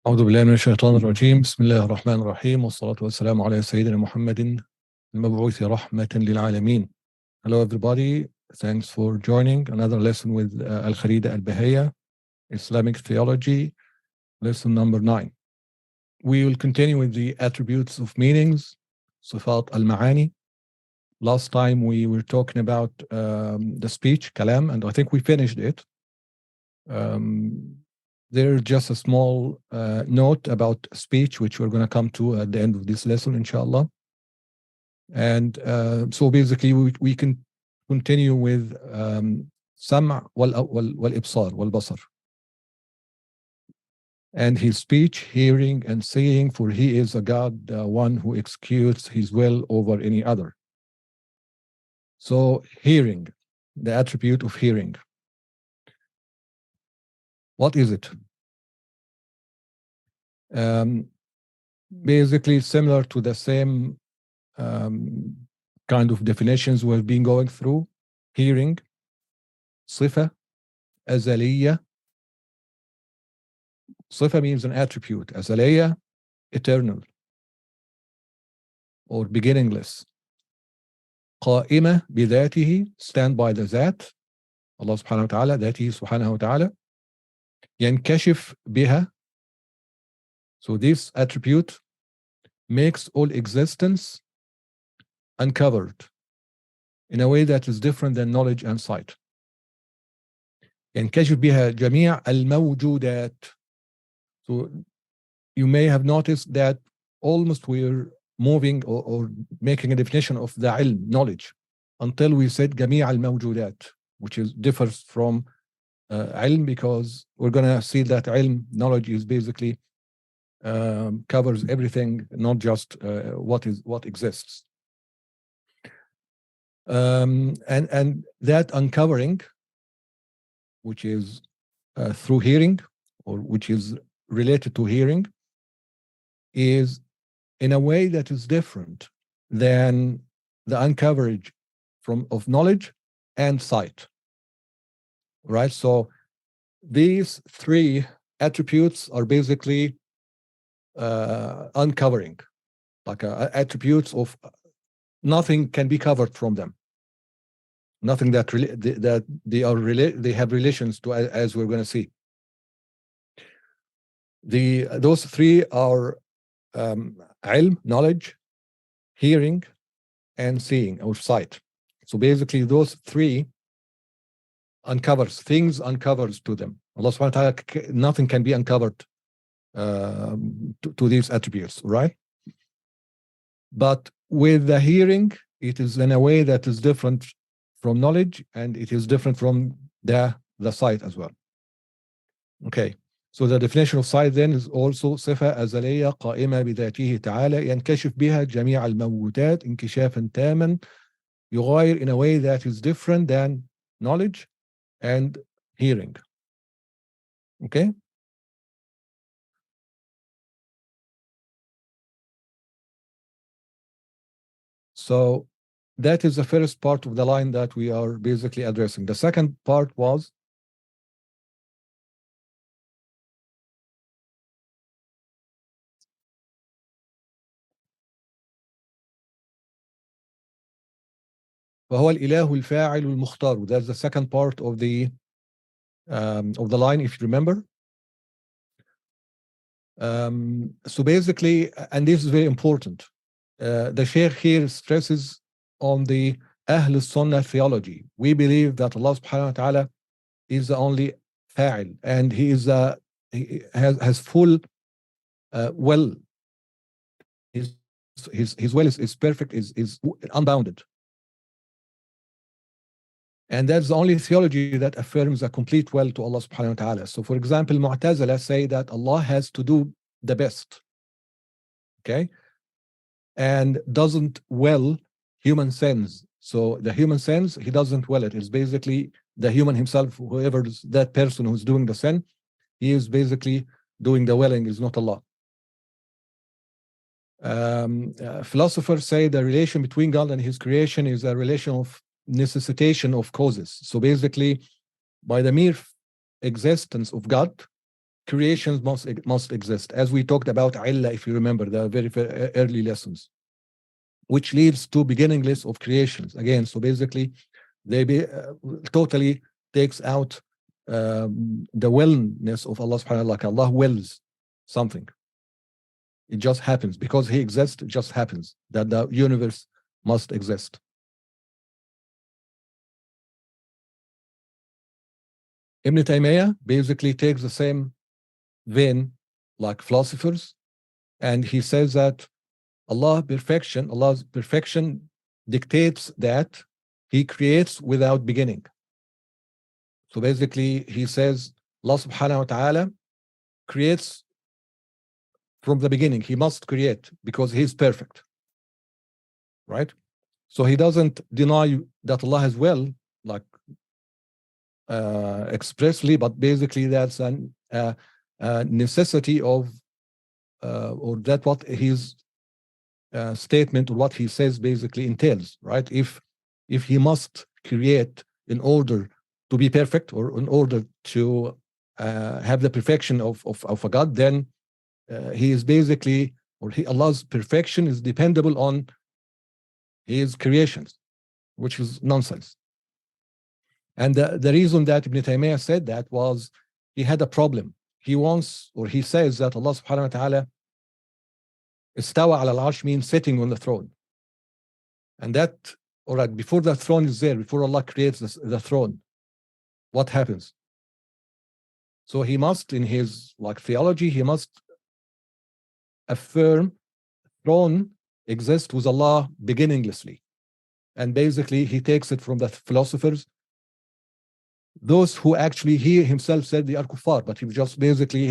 أعوذ بالله من الشيطان الرجيم بسم الله الرحمن الرحيم والصلاة والسلام على سيدنا محمد المبعوث رحمة للعالمين. Hello everybody, thanks for joining another lesson with al-Kharida al-Bahiya, Islamic Theology, lesson number 9. We will continue with the attributes of meanings, Sifat al-Ma'ani. Last time we were talking about the speech, kalam, and I think we finished it. There's just a small note about speech, which we're going to come to at the end of this lesson, inshallah. And so basically, we can continue with Sam' wal-Ibsar, wal-Basar. And his speech, hearing, and seeing, for he is a God, one who executes his will over any other. So hearing, the attribute of hearing. What is it? Basically similar to the same kind of definitions we've been going through. Hearing, صفة, أزلية. صفة means an attribute. أزلية, eternal or beginningless. قائمة بذاته, stand by the ذات. Allah subhanahu wa ta'ala, ذاته subhanahu wa ta'ala. ينكشف بها. So this attribute makes all existence uncovered in a way that is different than knowledge and sight. ينكشف بها جميع الموجودات. So you may have noticed that almost we're moving or making a definition of the ilm, knowledge, until we said جميع الموجودات, which differs from ilm, because we're going to see that ilm, knowledge, is basically covers everything, not just what exists. And that uncovering, which is through hearing, or which is related to hearing, is in a way that is different than the uncoverage of knowledge and sight. Right? So these three attributes are basically uncovering, like attributes of nothing can be covered from them, nothing that they have relations to, as we're going to see. Those three are ilm, knowledge, hearing, and seeing or sight. So basically those three uncovers to them. Allah subhanahu wa ta'ala, nothing can be uncovered to these attributes, right? But with the hearing, it is in a way that is different from knowledge, and it is different from the sight as well. Okay, so the definition of sight then is also صفة أزلية قائمة بذاته تعالى ينكشف بها جميع الموجودات انكشافا تاما يغاير, in a way that is different than knowledge and hearing. Okay. So that is the first part of the line that we are basically addressing. The second part was وهو الإله الفاعل المختار. That's the second part of the line, if you remember. So basically, and this is very important, the Sheikh here stresses on the Ahlul-Sunna theology. We believe that Allah subhanahu wa ta'ala is the only fa'il, and he has full will. His will is perfect, is unbounded. And that's the only theology that affirms a complete will to Allah subhanahu wa ta'ala. So for example, Mu'tazila say that Allah has to do the best, okay, and doesn't will human sins. So the human sins, he doesn't will it. It's basically the human himself, whoever's that person who's doing the sin, he is basically doing the willing, is not Allah. Philosophers say the relation between God and his creation is a relation of necessitation of causes. So basically, by the mere existence of God, creations must exist, as we talked about illah, if you remember the very early lessons, which leads to beginningless of creations again. So basically, they totally takes out the willness of Allah subhanahu wa ta'ala. Like Allah wills something, it just happens because He exists. It just happens that the universe must exist. Ibn Taymiyyah basically takes the same vein like philosophers, and he says that Allah's perfection dictates that He creates without beginning. So basically, he says Allah subhanahu wa ta'ala creates from the beginning. He must create because He's perfect, right? So he doesn't deny that Allah has will, like expressly, but basically that's a necessity of, or that what his statement or what he says basically entails, right? If He must create in order to be perfect, or in order to have the perfection of a God, then He is basically, or Allah's perfection is dependable on His creations, which is nonsense. And the reason that Ibn Taymiyyah said that was he had a problem. He wants, or he says that Allah subhanahu wa ta'ala istawa ala al-arsh means sitting on the throne. And that, all right, before the throne is there, before Allah creates the throne, what happens? So he must, in his like theology, he must affirm throne exists with Allah beginninglessly. And basically he takes it from the philosophers, those who actually he himself said they are kuffar, but he was just basically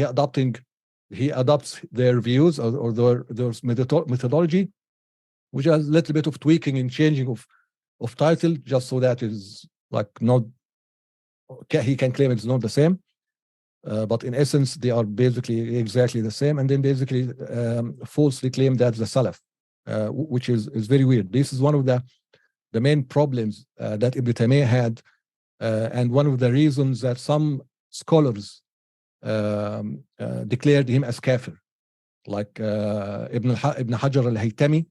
he adopts their views or their methodology, which has a little bit of tweaking and changing of title, just so that is like not, he can claim it's not the same, but in essence they are basically exactly the same, and then basically falsely claim that the Salaf, which is very weird. This is one of the main problems that Ibn Taymiyyah had, and one of the reasons that some scholars declared him as kafir, like Ibn Hajar al-Haytami,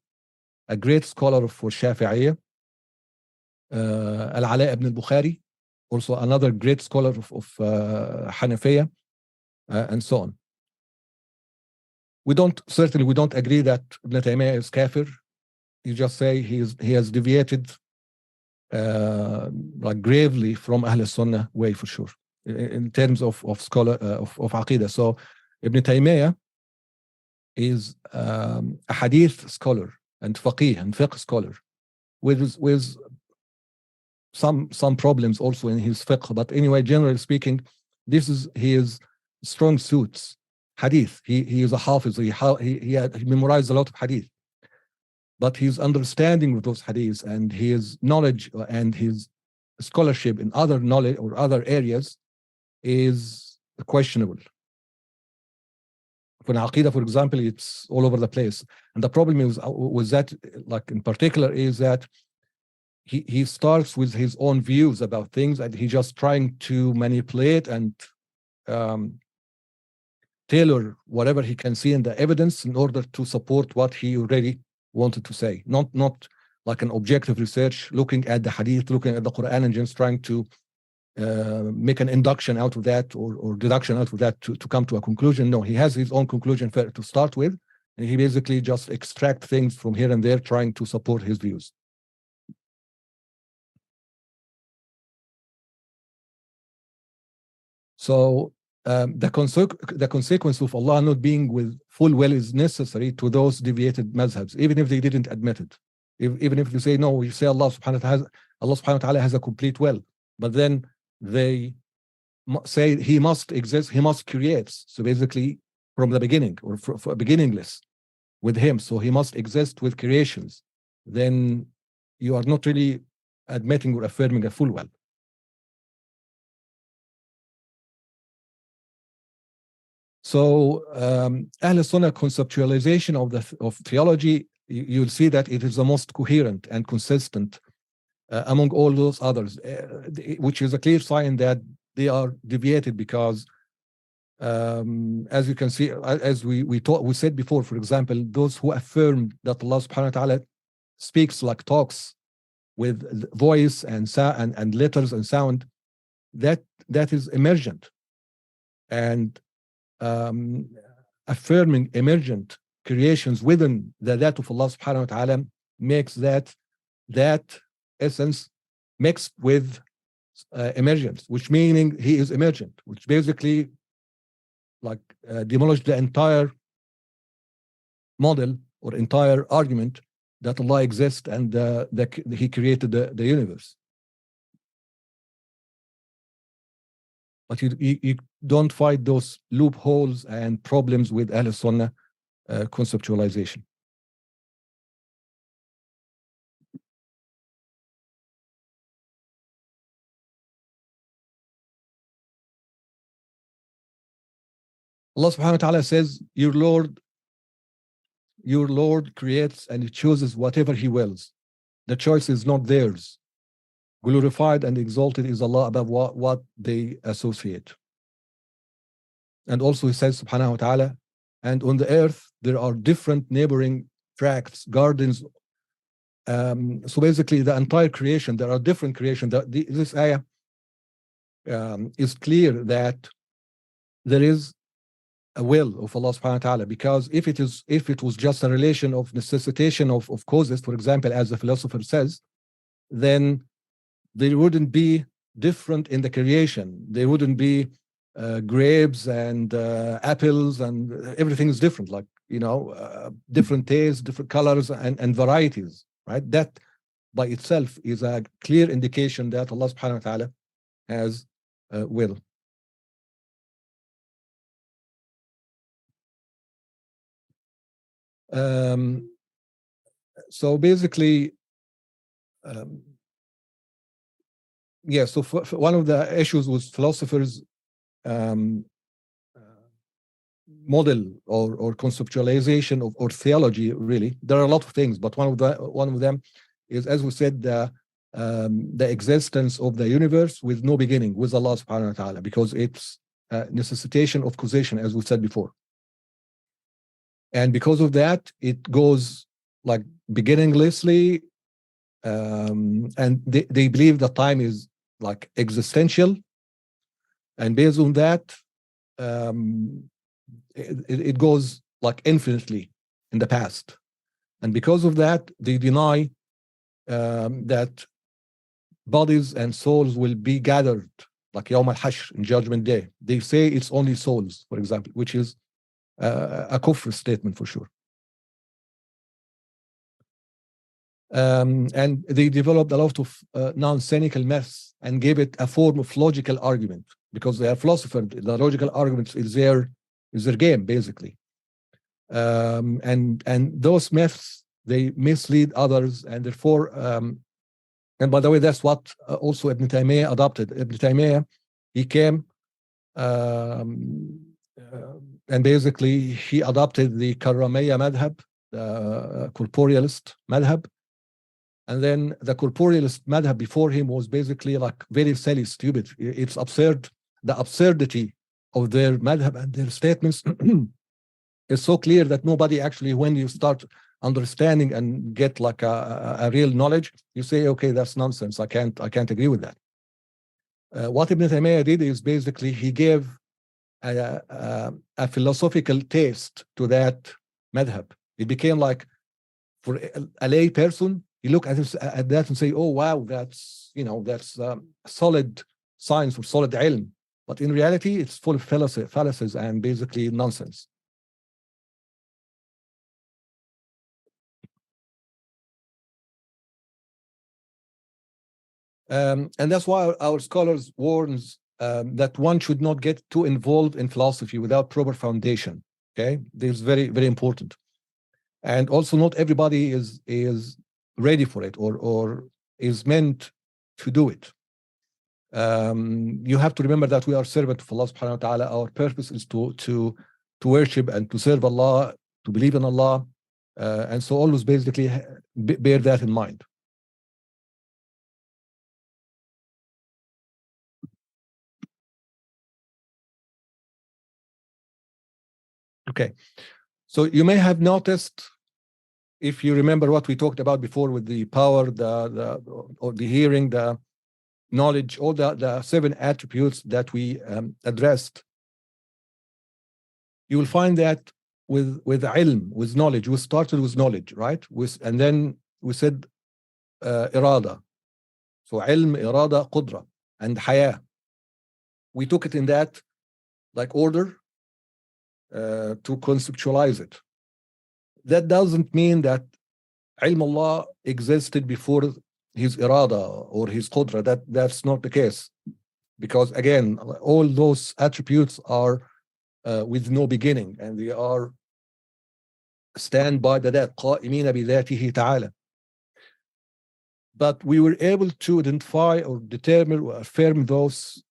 a great scholar for Shafi'iyya, Al-Ala ibn al-Bukhari, also another great scholar of Hanafiya, and so on. We don't agree that Ibn Taymiyyah is kafir. You just say he has deviated like gravely from Ahl-Sunna way, for sure, in terms of scholar of Aqidah. So Ibn Taymiyyah is a hadith scholar and faqih and fiqh scholar with some problems also in his fiqh, but anyway, generally speaking, this is his strong suits. Hadith. He is a hafiz. He memorized a lot of hadith, but his understanding of those hadiths and his knowledge and his scholarship in other knowledge or other areas is questionable. For Aqidah, for example, it's all over the place. And the problem is with that, like in particular, is that he starts with his own views about things, and he's just trying to manipulate and tailor whatever he can see in the evidence in order to support what he already wanted to say. Not like an objective research, looking at the hadith, looking at the Quran, and just trying to make an induction out of that or deduction out of that to come to a conclusion. No, he has his own conclusion to start with, and he basically just extract things from here and there, trying to support his views. So the consequence of Allah not being with full will is necessary to those deviated mazhabs, even if they didn't admit it. Even if you say, no, you say Allah subhanahu wa ta'ala has a complete will, but then they say He must exist, He must create. So basically from the beginning, or for beginningless with Him, so He must exist with creations. Then you are not really admitting or affirming a full will. So Ahl-Sunnah conceptualization of theology, you'll see that it is the most coherent and consistent among all those others, which is a clear sign that they are deviated, because As you can see, as we said before, for example, those who affirm that Allah subhanahu wa ta'ala speaks like talks with voice and and letters and sound, that is emergent. And affirming emergent creations within the that of Allah subhanahu wa ta'ala makes that essence mixed with emergence, which meaning he is emergent, which basically like demolish the entire model or entire argument that Allah exists and that he created the universe. But you don't find those loopholes and problems with Ahl-Sunnah conceptualization. Allah subhanahu wa ta'ala says, your Lord creates and he chooses whatever he wills. The choice is not theirs. Glorified and exalted is Allah above what they associate. And also he says, subhanahu wa ta'ala, and on the earth there are different neighboring tracts, gardens. So basically the entire creation, there are different creations. This ayah is clear that there is a will of Allah subhanahu wa ta'ala, because if it was just a relation of necessitation of causes, for example, as the philosopher says, then there wouldn't be different in the creation. There wouldn't be grapes and apples, and everything is different, like, different tastes, different colors and varieties, right? That by itself is a clear indication that Allah subhanahu wa ta'ala has will. So basically, yeah, so one of the issues with philosophers model or conceptualization or theology, really, there are a lot of things, but one of them is, as we said, the existence of the universe with no beginning, with Allah subhanahu wa ta'ala, because it's necessitation of causation, as we said before. And because of that, it goes like beginninglessly, and they believe that time is like existential, and based on that, it goes like infinitely in the past. And because of that, they deny that bodies and souls will be gathered like Yawm al-Hashr, in Judgment Day. They say it's only souls, for example, which is a kufr statement for sure. And they developed a lot of non-cynical myths and gave it a form of logical argument, because they are philosophers. The logical argument is their game, basically. And those myths, they mislead others, and therefore, and by the way, that's what also Ibn Taymiyyah adopted. Ibn Taymiyyah, he came and basically he adopted the Karramiyya madhab, the corporealist madhab. And then the corporealist madhab before him was basically like very silly, stupid. It's absurd. The absurdity of their madhab and their statements is so clear that nobody actually, when you start understanding and get like a real knowledge, you say, okay, that's nonsense. I can't agree with that. What Ibn Taymiyyah did is basically he gave a philosophical taste to that madhab. It became like, for a lay person, you look at that and say, oh wow, that's solid science or solid ilm. But in reality, it's full of fallacies and basically nonsense. And that's why our scholars warns that one should not get too involved in philosophy without proper foundation. Okay, this is very, very important. And also, not everybody is ready for it or is meant to do it. You have to remember that we are servants of Allah subhanahu wa ta'ala. Our purpose is to worship and to serve Allah, to believe in Allah, and so always basically bear that in mind. Okay, so you may have noticed, if you remember what we talked about before with the power, or the hearing, the knowledge, all the 7 attributes that we addressed, you will find that with ilm, with knowledge, we started with knowledge, right? And then we said irada. So ilm, irada, qudra, and haya. We took it in that like order to conceptualize it. That doesn't mean that ilm Allah existed before his irada or his qudra. That's not the case, because again, all those attributes are with no beginning, and they are stand by the that قائمين بذاته تعالى. But we were able to identify or determine or affirm those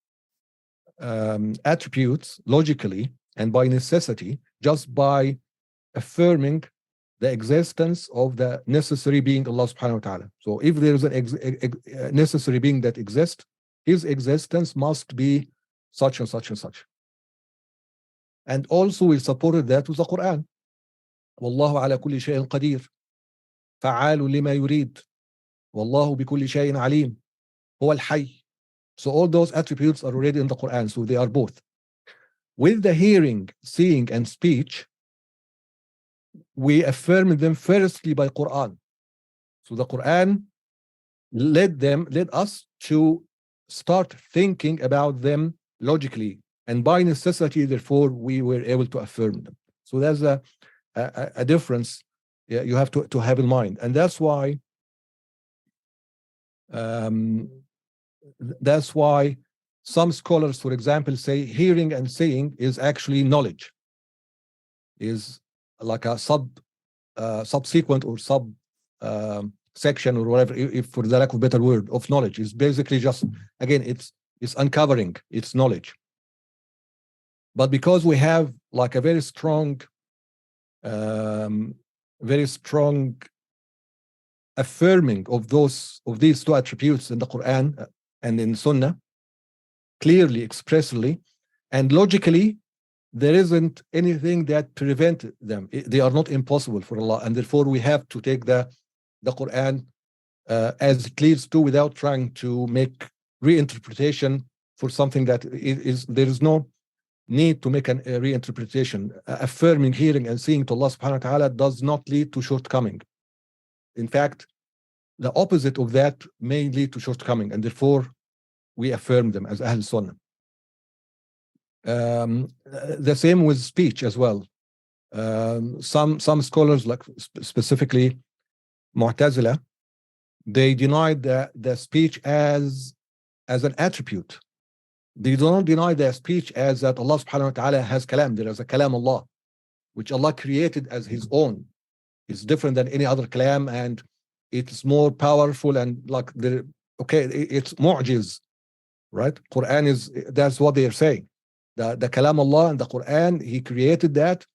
attributes logically and by necessity, just by affirming the existence of the necessary being, Allah subhanahu wa ta'ala. So if there is a necessary being that exists, his existence must be such and such and such. And also we supported that with the Quran. والله على كل شيء قدير فعال لما يريد والله بكل شيء عليم هو الحي. So all those attributes are already in the Quran, so they are both. With the hearing, seeing, and speech, we affirm them firstly by Quran. So the Quran led us to start thinking about them logically, and by necessity, therefore, we were able to affirm them. So there's a difference you have to have in mind, and that's why some scholars, for example, say hearing and seeing is actually knowledge, is like a subsequent or sub section or whatever, if for the lack of a better word, of knowledge. Is basically just, again, it's uncovering, it's knowledge. But because we have like a very strong affirming of these 2 attributes in the Quran and in Sunnah, clearly, expressly, and logically, there isn't anything that prevents them. They are not impossible for Allah, and therefore we have to take the Quran as it leads to, without trying to make reinterpretation for something that there is no need to make a reinterpretation. Affirming hearing and seeing to Allah subhanahu wa ta'ala does not lead to shortcoming. In fact, the opposite of that may lead to shortcoming, and therefore we affirm them as Ahl-Sunnah. The same with speech as well. Some scholars, like specifically Mu'tazila, they denied the speech as an attribute. They don't deny the speech as that Allah subhanahu wa ta'ala has kalam. There is a kalam Allah, which Allah created as his own. It's different than any other kalam, and it's more powerful, and like it's mu'jiz, right? Quran that's what they are saying. The kalam Allah and the Quran, he created that,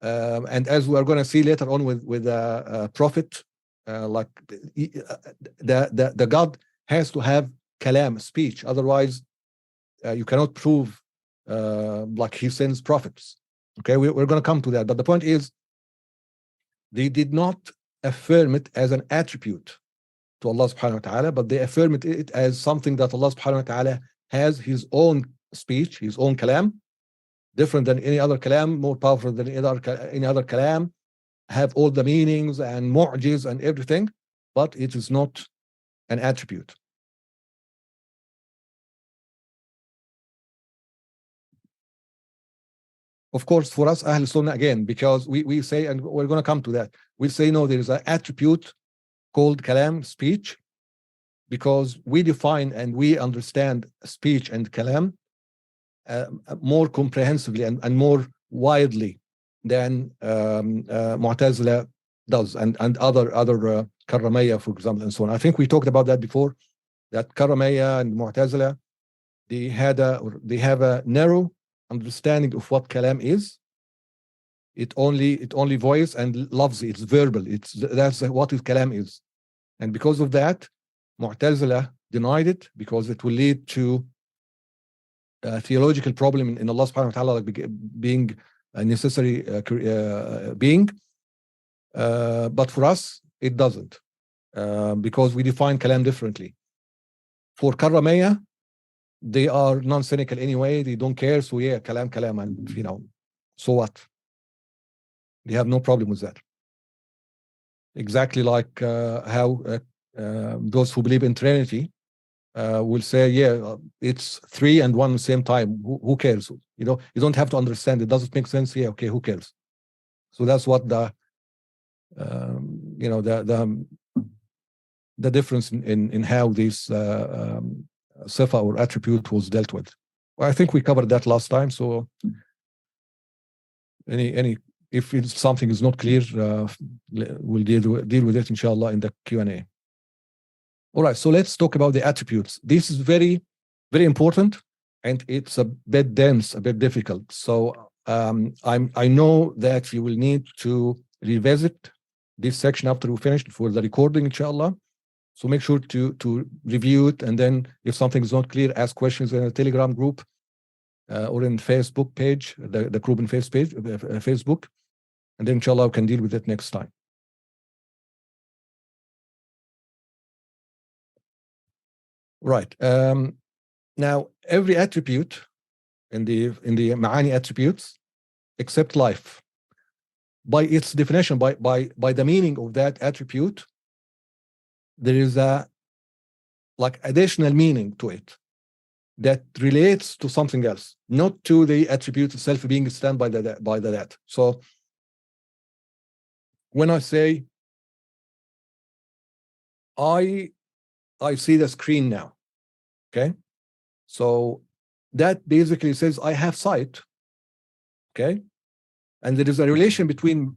and as we are going to see later on with the prophet, like the God has to have kalam, speech, otherwise you cannot prove like he sends prophets. Okay, we're going to come to that, but the point is, they did not affirm it as an attribute to Allah subhanahu wa ta'ala, but they affirmed it as something that Allah subhanahu wa ta'ala has his own speech, his own kalam, different than any other kalam, more powerful than any other kalam, have all the meanings and mu'jiz and everything, but it is not an attribute. Of course, for us, Ahl-Sunnah, again, because we say, and we're going to come to that, we say, no, there is an attribute called kalam, speech, because we define and we understand speech and kalam more comprehensively and more widely than Mu'tazila does, and other Karramaya, for example, and so on. I think we talked about that before, that Karramaya and Mu'tazila, they have a narrow understanding of what kalam is. It only voice and lafzi, it's verbal. That's what kalam is, and because of that, Mu'tazila denied it, because it will lead to a theological problem in Allah subhanahu wa ta'ala, like being a necessary being. But for us, it doesn't, because we define kalam differently. For karramaya, they are non-cynical anyway. They don't care. So yeah, kalam, and so what? They have no problem with that. Exactly like how those who believe in Trinity will say, yeah, it's 3 and 1 at the same time. Who cares? You don't have to understand. It doesn't make sense. Yeah, okay, who cares? So that's what the difference in how this sifa or attribute was dealt with. Well, I think we covered that last time. So if something is not clear, we'll deal with it, inshallah, in the Q&A. All right, so let's talk about the attributes. This is very, very important, and it's a bit dense, a bit difficult. So I know that you will need to revisit this section after we finish for the recording, inshallah. So make sure to review it, and then if something is not clear, ask questions in a Telegram group or in Facebook page, the group in Facebook, and then inshallah we can deal with it next time. Right. Now every attribute in the Ma'ani attributes, except life, by its definition, by the meaning of that attribute, there is a additional meaning to it that relates to something else, not to the attribute itself being stand by that. So when I say I see the screen now, okay, so that basically says I have sight, okay, and there is a relation between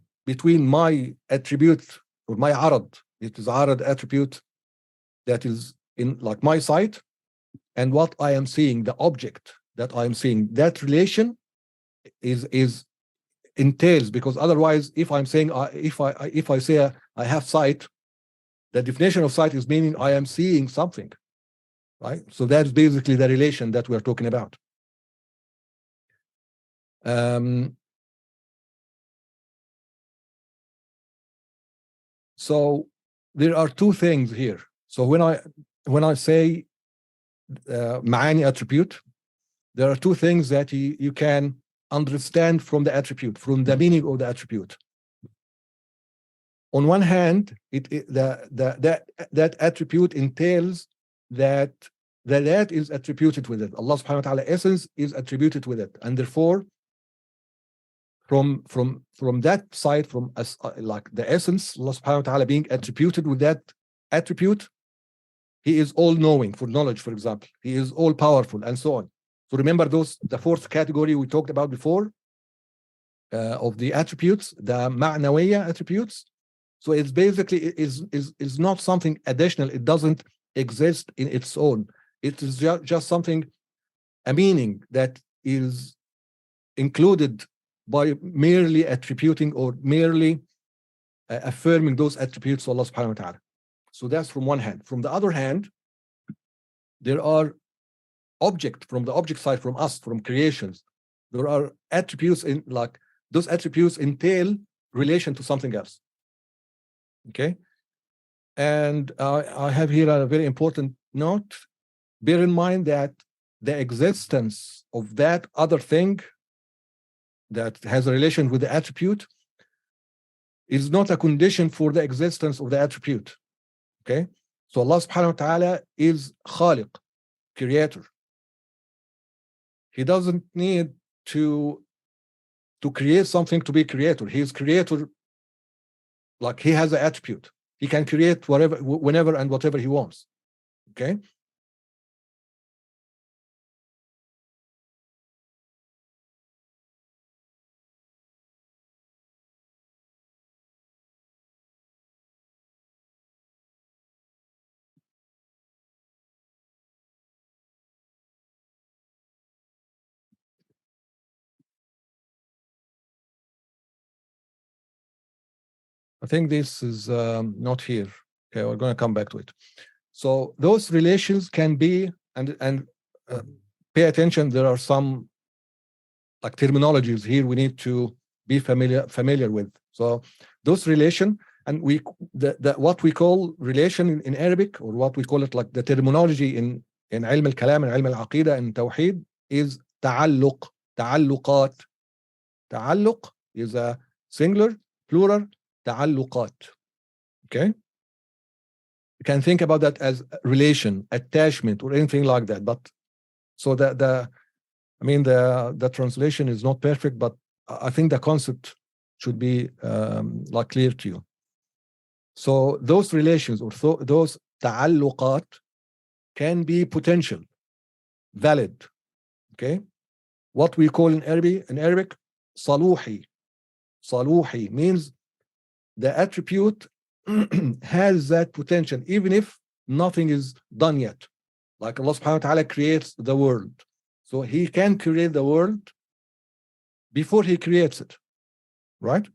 my attribute or my arad. It is arad attribute that is in my sight, and what I am seeing, the object that I am seeing. That relation is entails, because otherwise, if I'm saying if I say I have sight, the definition of sight is meaning I am seeing something, right? So that's basically the relation that we're talking about. So there are two things here. So when I say Ma'ani attribute, there are two things that you can understand from the attribute, from the meaning of the attribute. On one hand, that attribute entails that is attributed with it. Allah subhanahu wa ta'ala essence is attributed with it, and therefore from that side, from the essence, Allah subhanahu wa ta'ala being attributed with that attribute, he is all knowing, for knowledge, for example. He is all powerful, and so on. So remember the fourth category we talked about before of the attributes, the ma'nawiyya attributes. So it's basically is not something additional. It doesn't exist in its own. It is just something, a meaning that is included by merely attributing or merely affirming those attributes to Allah subhanahu wa ta'ala. So that's from one hand. From the other hand, there are from the object side, from us, from creations, there are attributes in those attributes entail relation to something else. Okay, and I have here a very important note. Bear in mind that the existence of that other thing that has a relation with the attribute is not a condition for the existence of the attribute. Okay, so Allah subhanahu wa ta'ala is khaliq, creator. He doesn't need to create something to be creator. He is creator. He has an attribute. He can create whatever, whenever, and whatever he wants. Okay. I think this is not here. Okay, we're going to come back to it. So those relations can be, and pay attention, there are some like terminologies here we need to be familiar with. So those relation, and what we call relation in Arabic, or what we call it like the terminology in علم الكلام and علم العقيدة in Tawheed is تعلق, تعلقات. تعلق is a singular, plural, تعلقات. Okay? You can think about that as relation, attachment, or anything like that. But so the translation is not perfect, but I think the concept should be like clear to you. So those relations or those تعلقات can be potential, valid. Okay, what we call in Arabic صلوحي. صلوحي means the attribute has that potential even if nothing is done yet. Like Allah subhanahu wa ta'ala creates the world, so he can create the world before he creates it, right?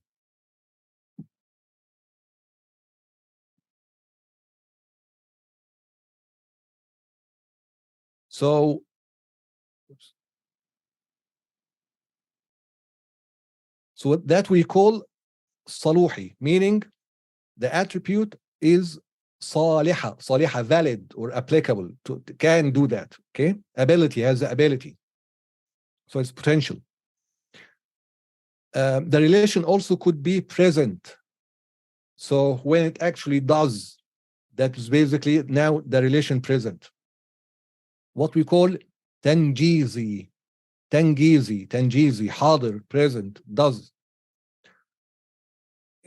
So that we call صلوحي, meaning the attribute is صالحة, valid or applicable, can do that. Okay, ability, has the ability, so it's potential. The relation also could be present, so when it actually does, that is basically now the relation present, what we call تنجيزي, حاضر, present, does.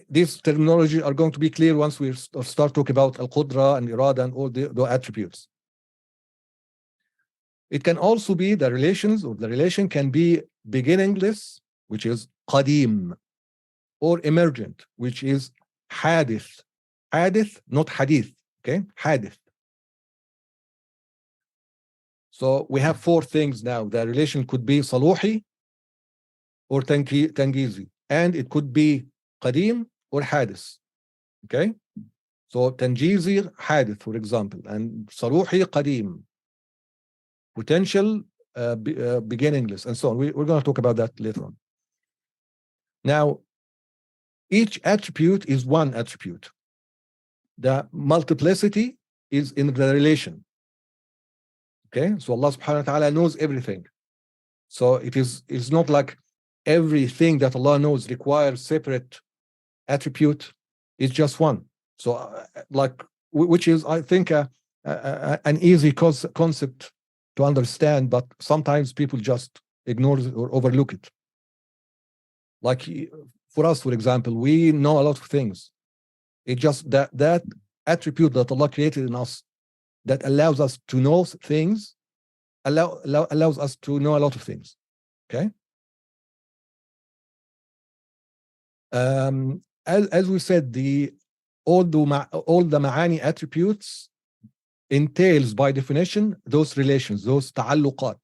These terminology are going to be clear once we start talking about al-Qudra and irada and all the attributes. It can also be the relations, or the relation can be beginningless, which is qadim, or emergent, which is hadith. Hadith, not hadith. Okay, hadith. So we have four things now. The relation could be saluhi or tangizi, and it could be qadim or hadith. Okay, so tanjizi, hadith, for example, and saluhi, qadim, potential, beginningless, and so on. We're going to talk about that later on. Now, each attribute is one attribute. The multiplicity is in the relation. Okay, so Allah subhanahu wa ta'ala knows everything. So it's not like everything that Allah knows requires separate attribute. It's just one. So which is, I think, an easy concept to understand, but sometimes people just ignore it or overlook it. Like for us, for example, we know a lot of things. It's just that attribute that Allah created in us that allows us to know things, allows us to know a lot of things. Okay. As we said, all the ma'ani attributes entails by definition those relations, those ta'alluqat,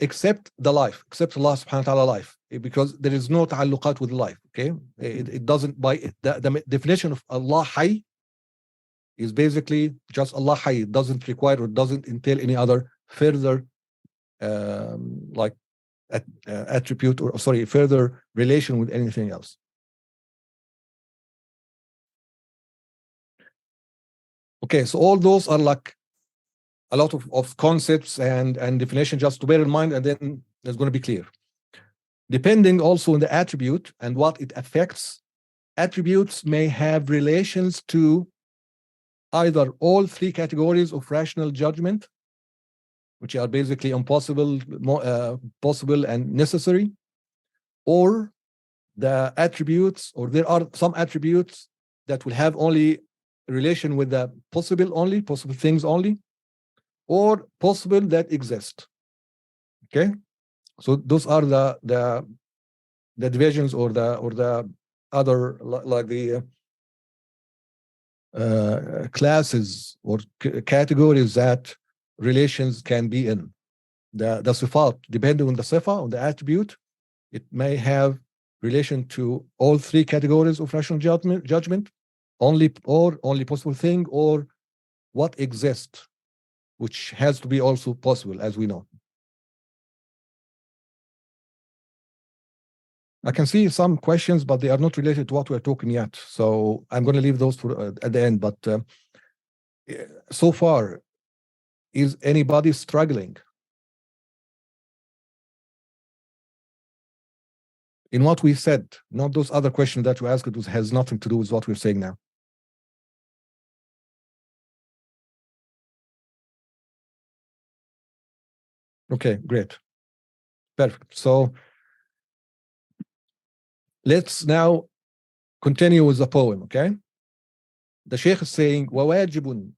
except the life, except Allah subhanahu wa ta'ala life, because there is no ta'alluqat with life. Okay, it doesn't, by the definition of Allah hayy is basically just Allah hayy. It doesn't require or doesn't entail any other further attribute, or sorry, further relation with anything else. Okay, so all those are like a lot of concepts and definition just to bear in mind, and then it's going to be clear. Depending also on the attribute and what it affects, attributes may have relations to either all three categories of rational judgment, which are basically impossible, possible, and necessary, or the attributes, or there are some attributes that will have only relation with the possible things only, or possible that exist. Okay, so those are the divisions, or the other, like the classes or categories that relations can be in. The sifat, depending on the sifa, on the attribute, it may have relation to all three categories of rational judgment, only possible thing, or what exists, which has to be also possible, as we know. I can see some questions, but they are not related to what we're talking yet. So I'm going to leave those for at the end. But so far, is anybody struggling in what we said? Not those other questions that you asked. It has nothing to do with what we're saying now. Okay, great. Perfect. So let's now continue with the poem, okay? The Sheikh is saying, وواجب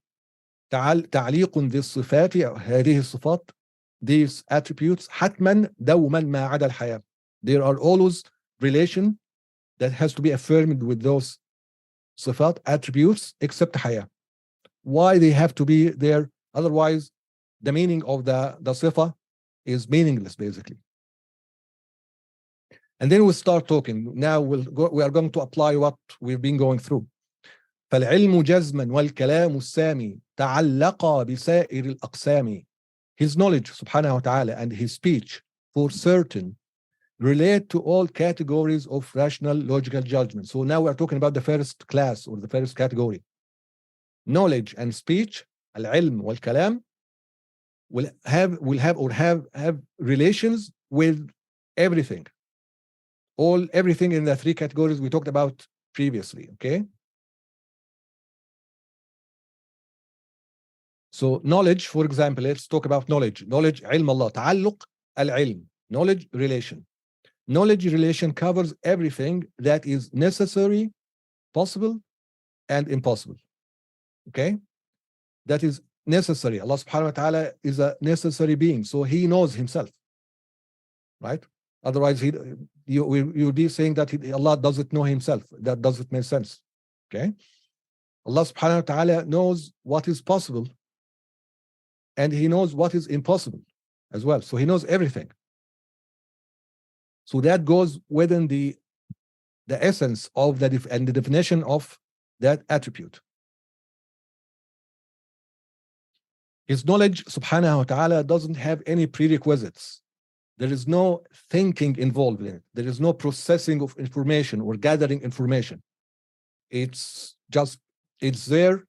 تعليق ذي الصفات هذه الصفات, these attributes حتما دوما ما عدا الحياة. There are always relation that has to be affirmed with those صفات, attributes, except حياة. Why they have to be there? Otherwise, the meaning of the صفة is meaningless, basically. And then we'll start talking. Now we are going to apply what we've been going through. فالعلم جزما والكلام السامي تعلق بسائر الأقسام. His knowledge, subhanahu wa ta'ala, and his speech, for certain, relate to all categories of rational logical judgment. So now we're talking about the first class or the first category. Knowledge and speech, al-ilm wal-kalam, will have relations with everything. Everything in the three categories we talked about previously, okay? So knowledge, for example, let's talk about knowledge. Knowledge, علم الله, تعلق العلم, knowledge relation. Knowledge relation covers everything that is necessary, possible, and impossible. Okay? That is necessary. Allah subhanahu wa ta'ala is a necessary being, so he knows himself. Right? Otherwise, you would be saying that Allah doesn't know himself. That doesn't make sense. Okay? Allah subhanahu wa ta'ala knows what is possible, and he knows what is impossible as well. So he knows everything. So that goes within the essence of the definition of that attribute. His knowledge, subhanahu wa ta'ala, doesn't have any prerequisites. There is no thinking involved in it. There is no processing of information or gathering information. It's there.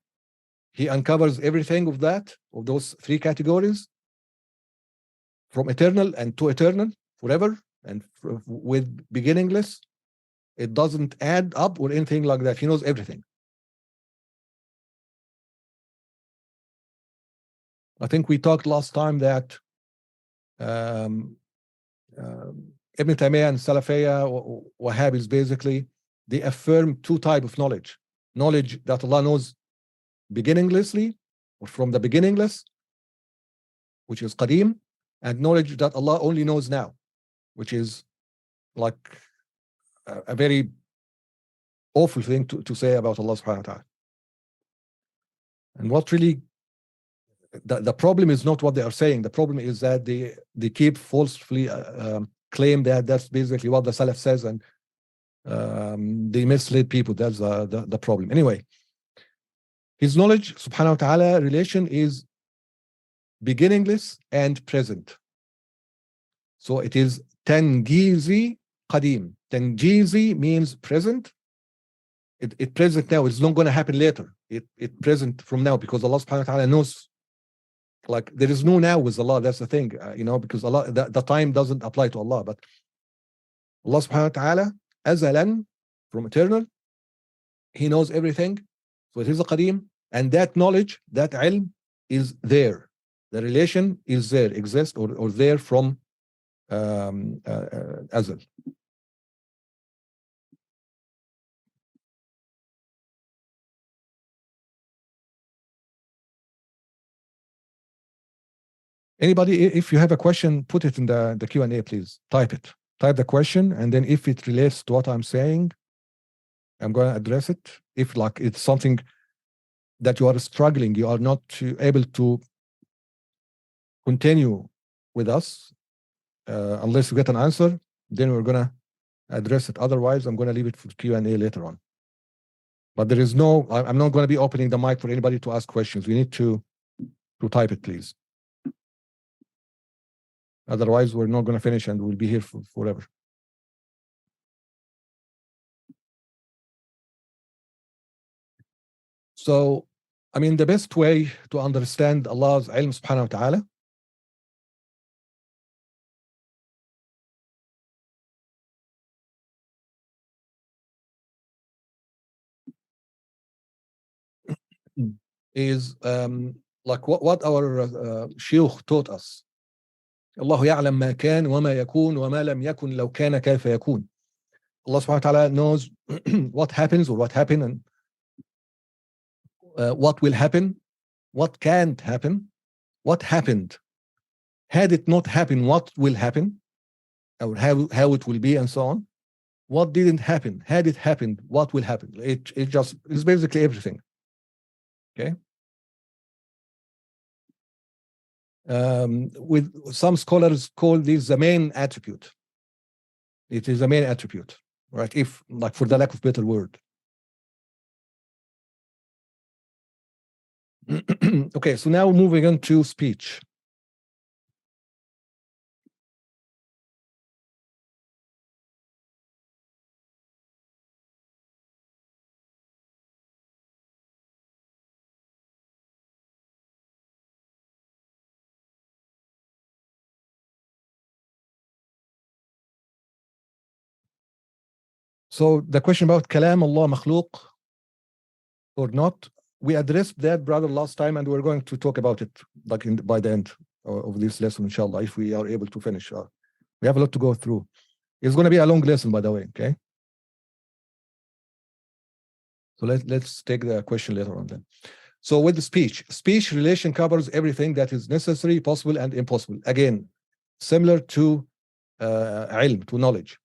He uncovers everything of those three categories, from eternal and to eternal, forever, and with beginningless. It doesn't add up or anything like that. He knows everything. I think we talked last time that Ibn Taymiyyah and Salafiyya or Wahhabis, basically, they affirm two types of knowledge. Knowledge that Allah knows beginninglessly, or from the beginningless, which is Qadim, and knowledge that Allah only knows now, which is like a very awful thing to say about Allah subhanahu wa ta'ala. And what really, the problem is not what they are saying. The problem is that they keep falsely claim that that's basically what the Salaf says, and they mislead people. That's the problem. Anyway, his knowledge, subhanahu wa ta'ala, relation is beginningless and present. So it is tangizi qadim. Tangizi means present. It present now. It's not going to happen later. It present from now, because Allah subhanahu wa ta'ala knows. Like, there is no now with Allah. That's the thing, because Allah, the time doesn't apply to Allah. But Allah subhanahu wa ta'ala, azalan, from eternal, he knows everything. So it is a qadim, and that knowledge, that ilm, is there. The relation is there, exists or there from azal. Anybody, if you have a question, put it in the Q&A, please. Type it. Type the question, and then if it relates to what I'm saying, I'm going to address it. If like it's something that you are struggling, you are not able to continue with us unless you get an answer, then we're going to address it. Otherwise, I'm going to leave it for Q&A later on. But there is no, I'm not going to be opening the mic for anybody to ask questions. We need to type it, please. Otherwise, we're not going to finish and we'll be here forever. So, I mean, the best way to understand Allah's ilm subhanahu wa ta'ala is like what our shuyukh taught us. الله يعلم ما كان وما يكون وما لم يكن لو كان كيف يكون. Allah subhanahu wa ta'ala knows what happens or what happened, and what will happen, what can't happen, what happened. Had it not happened, what will happen, or how it will be, and so on. What didn't happen? Had it happened, what will happen? It just is basically everything. Okay. With some scholars call this the main attribute. It is the main attribute, right? If, like, for the lack of better word. Okay, so now moving on to speech. So the question about kalam Allah makhluq or not, we addressed that, brother, last time, and we're going to talk about it like by the end of this lesson, inshallah, if we are able to finish. We have a lot to go through. It's going to be a long lesson, by the way, okay? So let's take the question later on then. So with the speech relation covers everything that is necessary, possible, and impossible. Again, similar to ilm, to knowledge.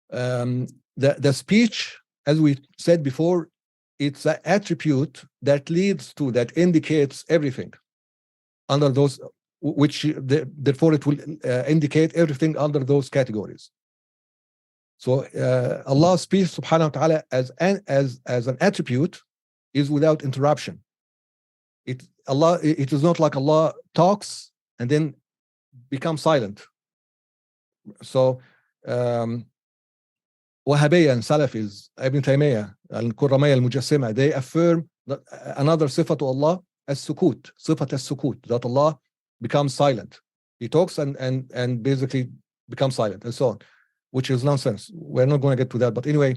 The speech, as we said before, it's an attribute that leads to, that indicates everything under those, which therefore it will indicate everything under those categories. So Allah's speech subhanahu wa ta'ala as an attribute is without interruption. It is not like Allah talks and then becomes silent. So Wahhabiyya and Salafis, Ibn Taymiyyah, al-Qurramiyya al-Mujassima, they affirm that another sifa to Allah as sukut, sifat as sukut, that Allah becomes silent. He talks and basically becomes silent, and so on, which is nonsense. We're not going to get to that, but anyway,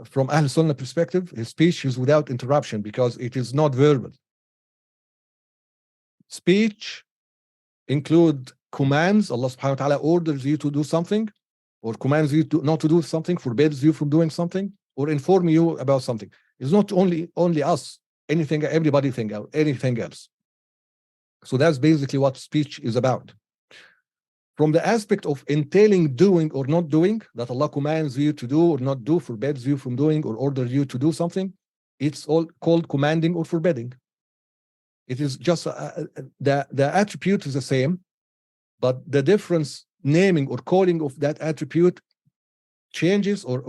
from Ahl-Sunna perspective, his speech is without interruption because it is not verbal. Speech include commands. Allah subhanahu wa ta'ala orders you to do something, or commands you not to do something, forbids you from doing something, or inform you about something. It's not only us, everybody anything else. So that's basically what speech is about. From the aspect of entailing doing or not doing, that Allah commands you to do or not do, forbids you from doing, or orders you to do something, it's all called commanding or forbidding. It is just the attribute is the same, but the difference, naming or calling of that attribute, changes or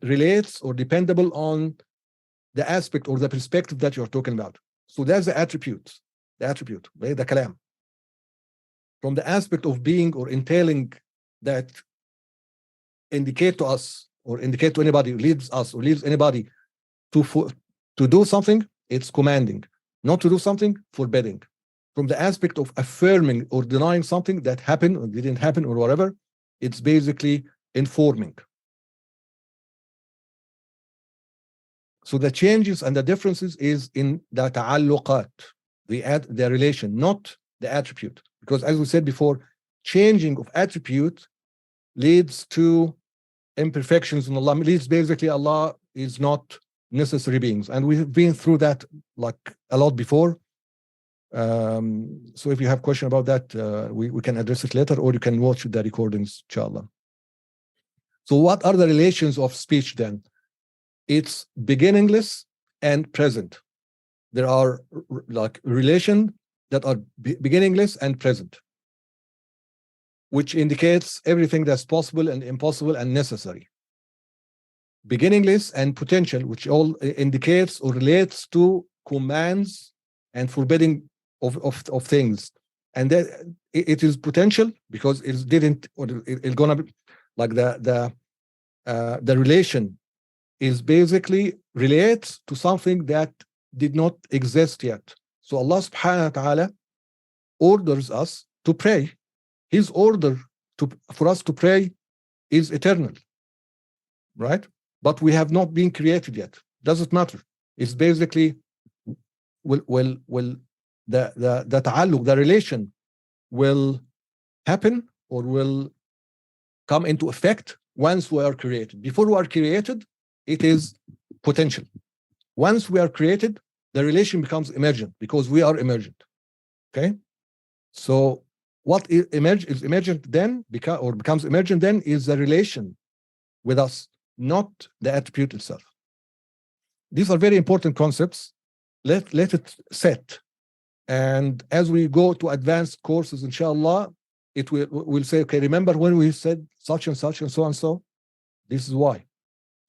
relates or dependable on the aspect or the perspective that you're talking about. So that's the attribute, the kalam. From the aspect of being or entailing, that indicate to us or indicate to anybody, leads us or leads anybody to do something, it's commanding. Not to do something, forbidding. From the aspect of affirming or denying something that happened or didn't happen or whatever, it's basically informing. So the changes and the differences is in the ta'alluqat, the relation, not the attribute. Because as we said before, changing of attribute leads to imperfections in Allah. Leads basically Allah is not necessary beings, and we've been through that like a lot before. So if you have question about that, we can address it later, or you can watch the recordings, inshallah. So what are the relations of speech then? It's beginningless and present. There are like relation that are beginningless and present, which indicates everything that's possible and impossible and necessary. Beginningless and potential, which all indicates or relates to commands and forbidding of things. And that it is potential because it didn't, or it's gonna be like the relation is basically relates to something that did not exist yet. So Allah subhanahu wa ta'ala orders us to pray. His order for us to pray is eternal, right? But we have not been created yet. Doesn't matter. It's basically the ta'alluq, the relation will happen or will come into effect once we are created. Before we are created, it is potential. Once we are created, the relation becomes emergent because we are emergent. Okay? So what is emergent then, becomes emergent then, is the relation with us, not the attribute itself. These are very important concepts. Let it set. And as we go to advanced courses, inshallah, we'll say, okay, remember when we said such and such and so and so? This is why.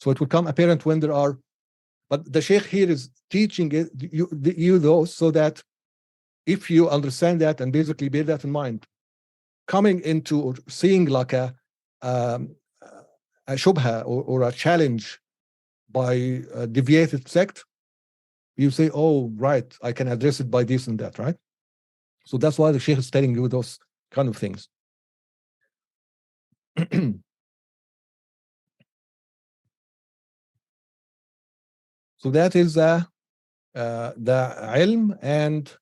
So it will become apparent when there are, but the Sheikh here is teaching you those so that if you understand that and basically bear that in mind, coming into or seeing like a shubha or a challenge by a deviated sect, you say, oh, right, I can address it by this and that, right? So that's why the Sheikh is telling you those kind of things. So that is the ilm and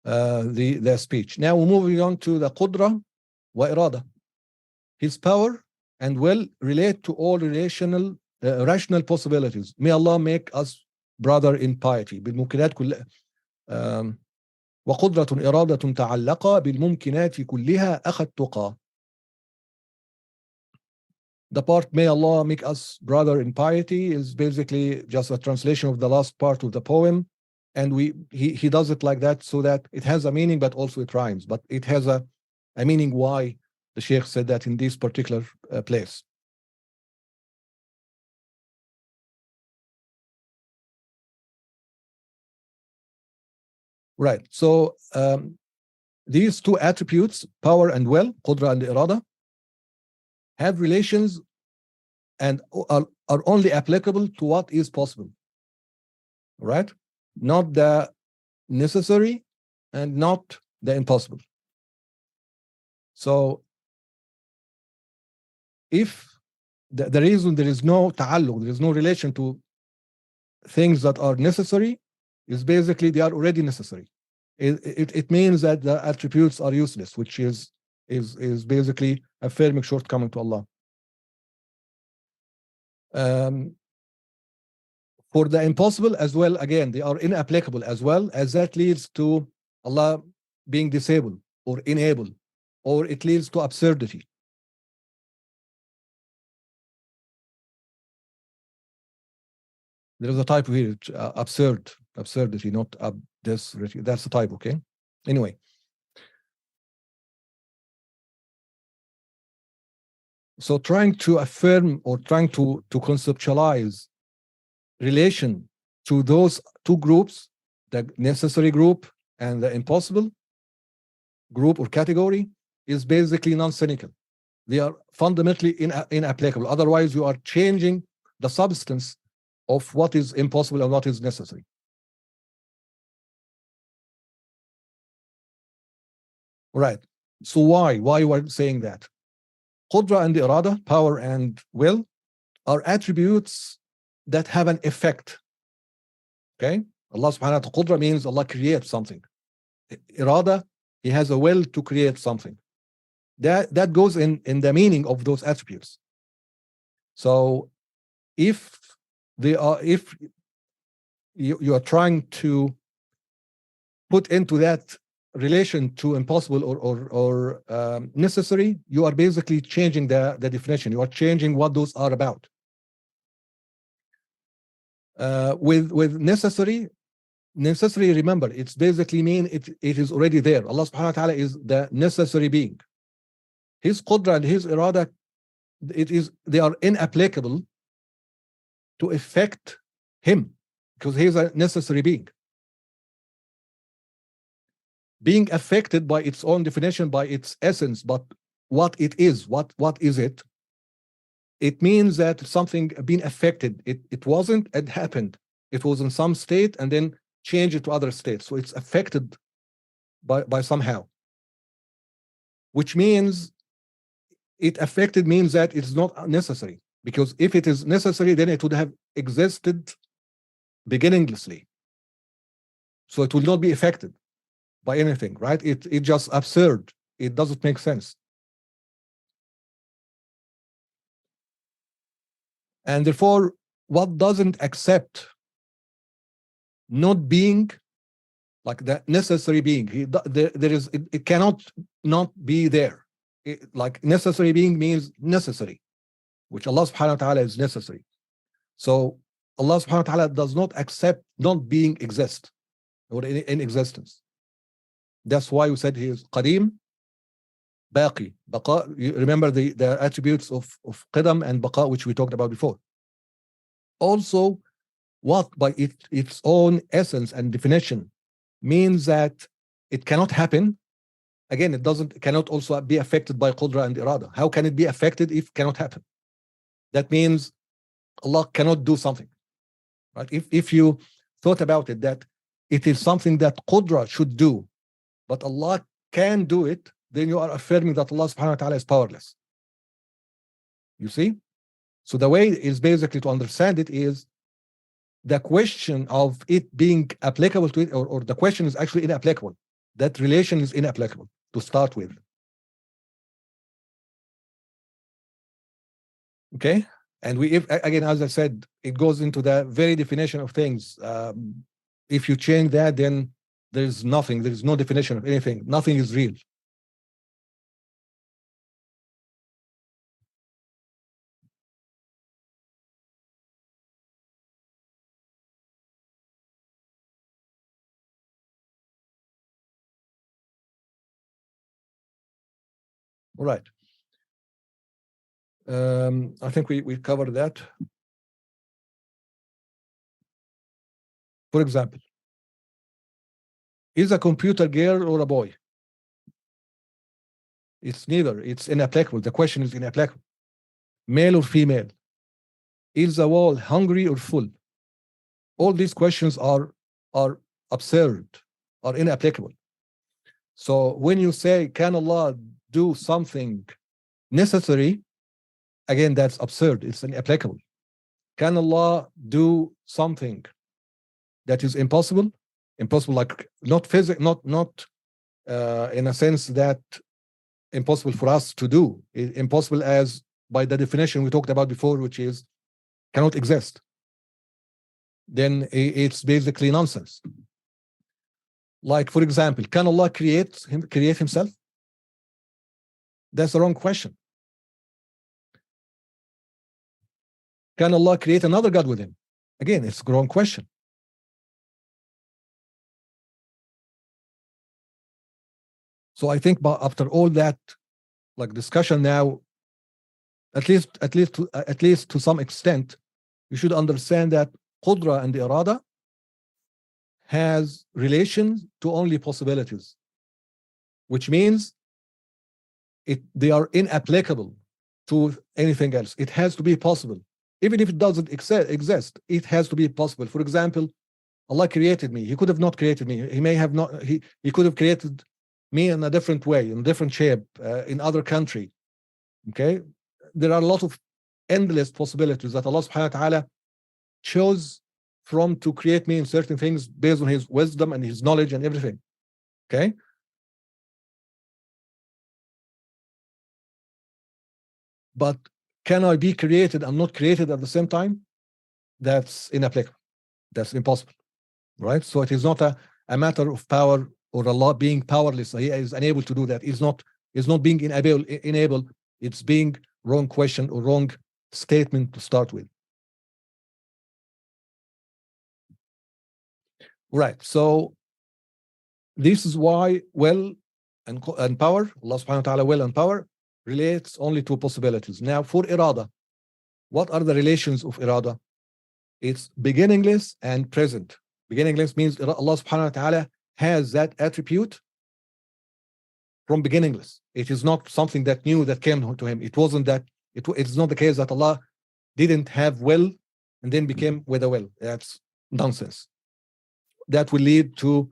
the speech. Now we're moving on to the qudra wa irada. His power and will relate to all rational possibilities. May Allah make us brother in piety. بالممكنات كلها وقدرة إرادة تعلق بالممكنات كلها أخذ تقى. The part may Allah make us brother in piety is basically just a translation of the last part of the poem, and he does it like that so that it has a meaning, but also it rhymes. But it has a meaning why the Sheikh said that in this particular place. Right. So these two attributes, power and will, qudra and irada, have relations and are only applicable to what is possible. Right? Not the necessary and not the impossible. So if the reason there is no ta'alluq, there is no relation to things that are necessary, is basically they are already necessary. It means that the attributes are useless, which is basically affirming shortcoming to Allah. For the impossible as well, again, they are inapplicable as well, as that leads to Allah being disabled or unable, or it leads to absurdity. There is a type here, absurdity, not absurdity. That's the type, okay? Anyway. So trying to affirm or trying to conceptualize relation to those two groups, the necessary group and the impossible group or category, is basically non-cynical. They are fundamentally inapplicable. Otherwise, you are changing the substance of what is impossible and what is necessary. Right. So why we're saying that? Qudra and irada, power and will, are attributes that have an effect. Okay? Allah subhanahu wa ta'ala, qudra means Allah creates something. Irada, He has a will to create something. That goes in the meaning of those attributes. So if you are trying to put into that relation to impossible or necessary, you are basically changing the definition. You are changing what those are about. With necessary, remember, it's basically mean it is already there. Allah subhanahu wa ta'ala is the necessary being. His qudra and his irada, they are inapplicable to affect him because he is a necessary being. Being affected by its own definition, by its essence, but what it is, what is it? it means that something being affected. It wasn't, it happened. It was in some state and then changed it to other states. So it's affected by somehow, which means it affected means that it's not necessary, because if it is necessary, then it would have existed beginninglessly. So it will not be affected by anything, right? It just absurd. It doesn't make sense. And therefore, what doesn't accept not being, like the necessary being, it cannot not be there. Like necessary being means necessary, which Allah subhanahu wa ta'ala is necessary. So Allah subhanahu wa ta'ala does not accept not being exist or in existence. That's why we said he is qadim, baqi, baqa. You remember the attributes of qidam and baqa, which we talked about before. Also, what by its own essence and definition means that it cannot happen. Again, it cannot also be affected by qudra and irada. How can it be affected if it cannot happen? That means Allah cannot do something, right? If you thought about it, that it is something that qudra should do, but Allah can do it, then you are affirming that Allah subhanahu wa ta'ala is powerless. You see? So the way is basically to understand it is the question of it being applicable to it, or the question is actually inapplicable. That relation is inapplicable to start with. Okay? And again, as I said, it goes into the very definition of things. If you change that, then there's nothing. There's no definition of anything. Nothing is real. All right. I think we covered that. For example, is a computer girl or a boy? It's neither. It's inapplicable. The question is inapplicable. Male or female? Is the wall hungry or full? All these questions are absurd, are inapplicable. So when you say, can Allah do something necessary? Again, that's absurd. It's inapplicable. Can Allah do something that is impossible? Impossible, like not physical, not in a sense that impossible for us to do. Impossible as by the definition we talked about before, which is cannot exist. Then it's basically nonsense. Like, for example, can Allah create himself? That's the wrong question. Can Allah create another God with him? Again, it's the wrong question. So I think after all that, like discussion now, at least to some extent, you should understand that qudra and irada has relations to only possibilities, which means they are inapplicable to anything else. It has to be possible. Even if it doesn't exist, it has to be possible. For example, Allah created me. He could have not created me. He may have not. He could have created me in a different way, in a different shape, in other country. Okay, there are a lot of endless possibilities that Allah subhanahu wa ta'ala chose from to create me in certain things based on his wisdom and his knowledge and everything. Okay, but can I be created and not created at the same time? That's inapplicable. That's impossible, right? So it is not a matter of power or Allah being powerless. He is unable to do that. It's not being enabled. It's being wrong question or wrong statement to start with. Right. So this is why will and power, Allah subhanahu wa ta'ala will and power relates only to possibilities. Now for irada, what are the relations of irada? It's beginningless and present. Beginningless means Allah subhanahu wa ta'ala has that attribute from beginningless. It is not something that new that came to him. It wasn't that It's not the case that Allah didn't have will and then became with a will. That's nonsense. That will lead to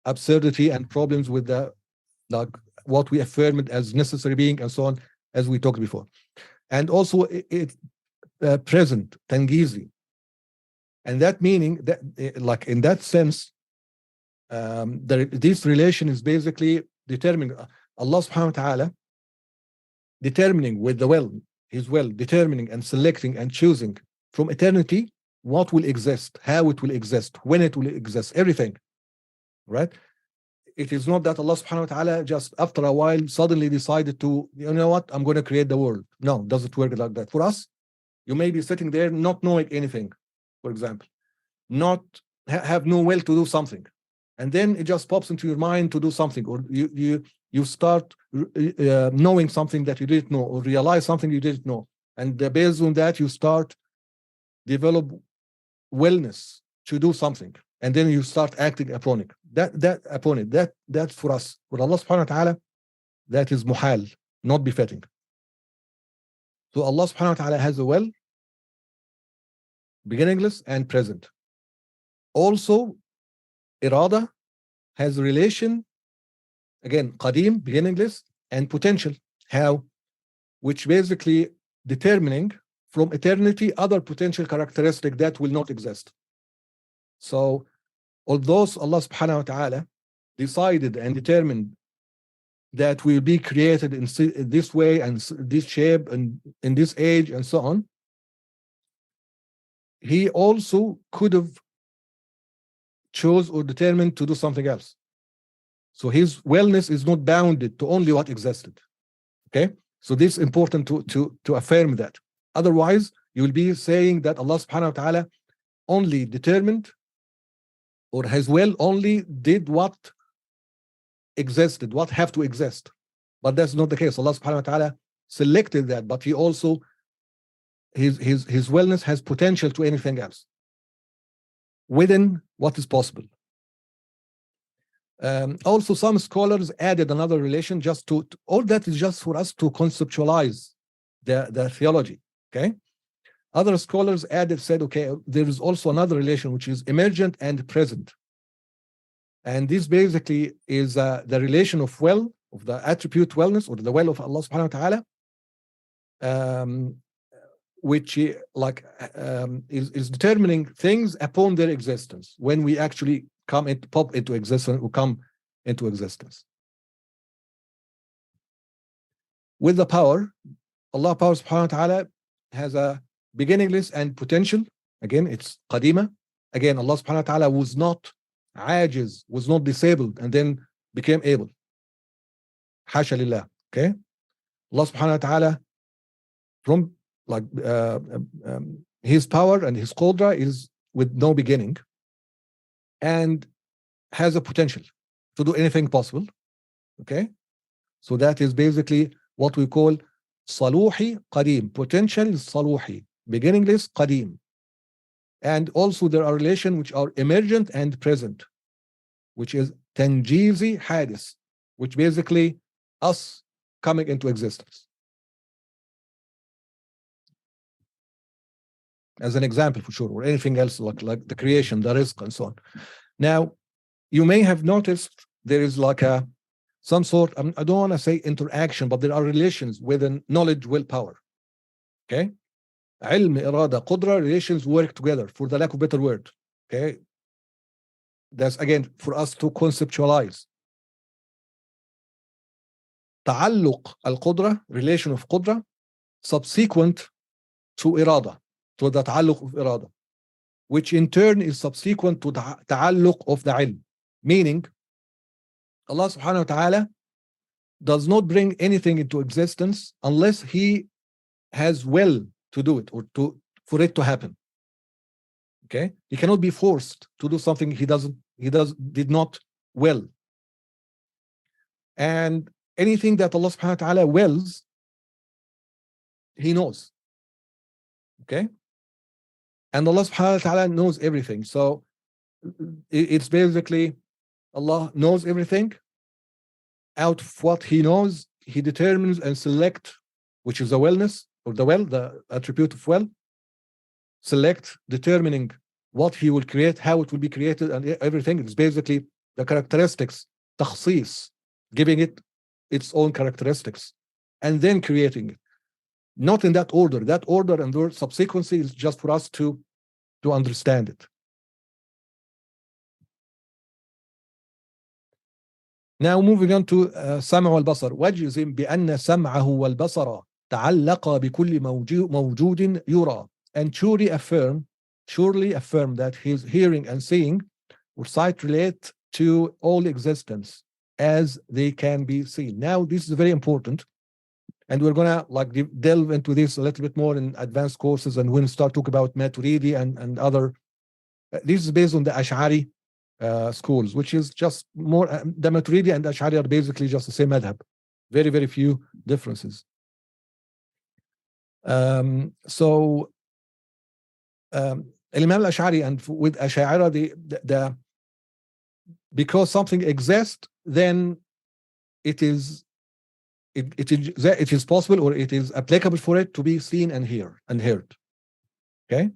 absurdity and problems with the like what we affirmed as necessary being and so on, as we talked before. And also it present, tangizi. And that meaning that like in that sense, this relation is basically determining Allah subhanahu wa ta'ala determining with the will, his will, determining and selecting and choosing from eternity what will exist, how it will exist, when it will exist, everything, right? It is not that Allah subhanahu wa ta'ala just after a while suddenly decided to, you know what, I'm going to create the world. No, it doesn't work like that. For us, you may be sitting there not knowing anything, for example, not have no will to do something, and then it just pops into your mind to do something, or you start knowing something that you didn't know, or realize something you didn't know, and based on that you start develop wellness to do something, and then you start acting upon it. That's for us. For Allah subhanahu wa ta'ala, that is muhal, not befitting. So Allah subhanahu wa ta'ala has a will, beginningless and present. Also, irada has a relation, again, qadim, beginningless, and potential. How? Which basically determining from eternity other potential characteristic that will not exist. So, although Allah subhanahu wa ta'ala decided and determined that will be created in this way and this shape and in this age and so on, he also could have chose or determined to do something else. So his wellness is not bounded to only what existed. Okay, so this is important to affirm that. Otherwise, you will be saying that Allah subhanahu wa ta'ala only determined, or his will only did what existed, what have to exist. But that's not the case. Allah subhanahu wa ta'ala selected that, but he also his wellness has potential to anything else within what is possible. Also, some scholars added another relation just to all that is just for us to conceptualize the theology. Okay, other scholars said, okay, there is also another relation which is emergent and present, and this basically is the relation of will, of the attribute wellness, or the will of Allah subhanahu wa ta'ala, which is determining things upon their existence when we actually pop into existence or come into existence. With the power, Allah power subhanahu wa ta'ala has a beginningless and potential. Again, it's qadima. Again, Allah subhanahu wa ta'ala was not ajiz, was not disabled and then became able. Hasha lillah. Okay, Allah subhanahu wa ta'ala from his power and his qudra is with no beginning and has a potential to do anything possible. Okay, so that is basically what we call saluhi qadim, potential saluhi, beginningless qadim. And also there are relations which are emergent and present, which is tanjizi hadis, which basically us coming into existence. As an example, for sure, or anything else like the creation, the rizq, and so on. Now, you may have noticed there is like some sort, I don't want to say interaction, but there are relations within knowledge, willpower. Okay? Ilm, irada, qudra, relations work together, for the lack of better word. Okay? That's again for us to conceptualize. Ta'alluq al-qudra, relation of qudra, subsequent to irada, to the ta'alluq of irada, which in turn is subsequent to the ta'alluq of the ilm. Meaning, Allah subhanahu wa ta'ala does not bring anything into existence unless he has will to do it, or for it to happen. Okay, he cannot be forced to do something he did not will. And anything that Allah subhanahu wa ta'ala wills, he knows. Okay, and Allah subhanahu wa ta'ala knows everything. So it's basically Allah knows everything. Out of what he knows, he determines and select, which is a wellness, or the will, the attribute of will, select, determining what he will create, how it will be created, and everything. It's basically the characteristics, takhsis, giving it its own characteristics, and then creating it. Not in that order. That order and the subsequency is just for us to understand it. Now moving on to سمع والبصر. وجزم بأن سمعه والبصر تعلق بكل موجود يرى. And surely affirm that his hearing and seeing or sight relate to all existence as they can be seen. Now this is very important, and we're gonna delve into this a little bit more in advanced courses, and when we start talking about Maturidi and other. This is based on the Ash'ari schools, which is just more, the Maturidi and Ash'ari are basically just the same madhab. Very, very few differences. Imam al-Ash'ari, and with Ash'ari, because something exists, then it is possible, or it is applicable for it to be seen and heard. Okay?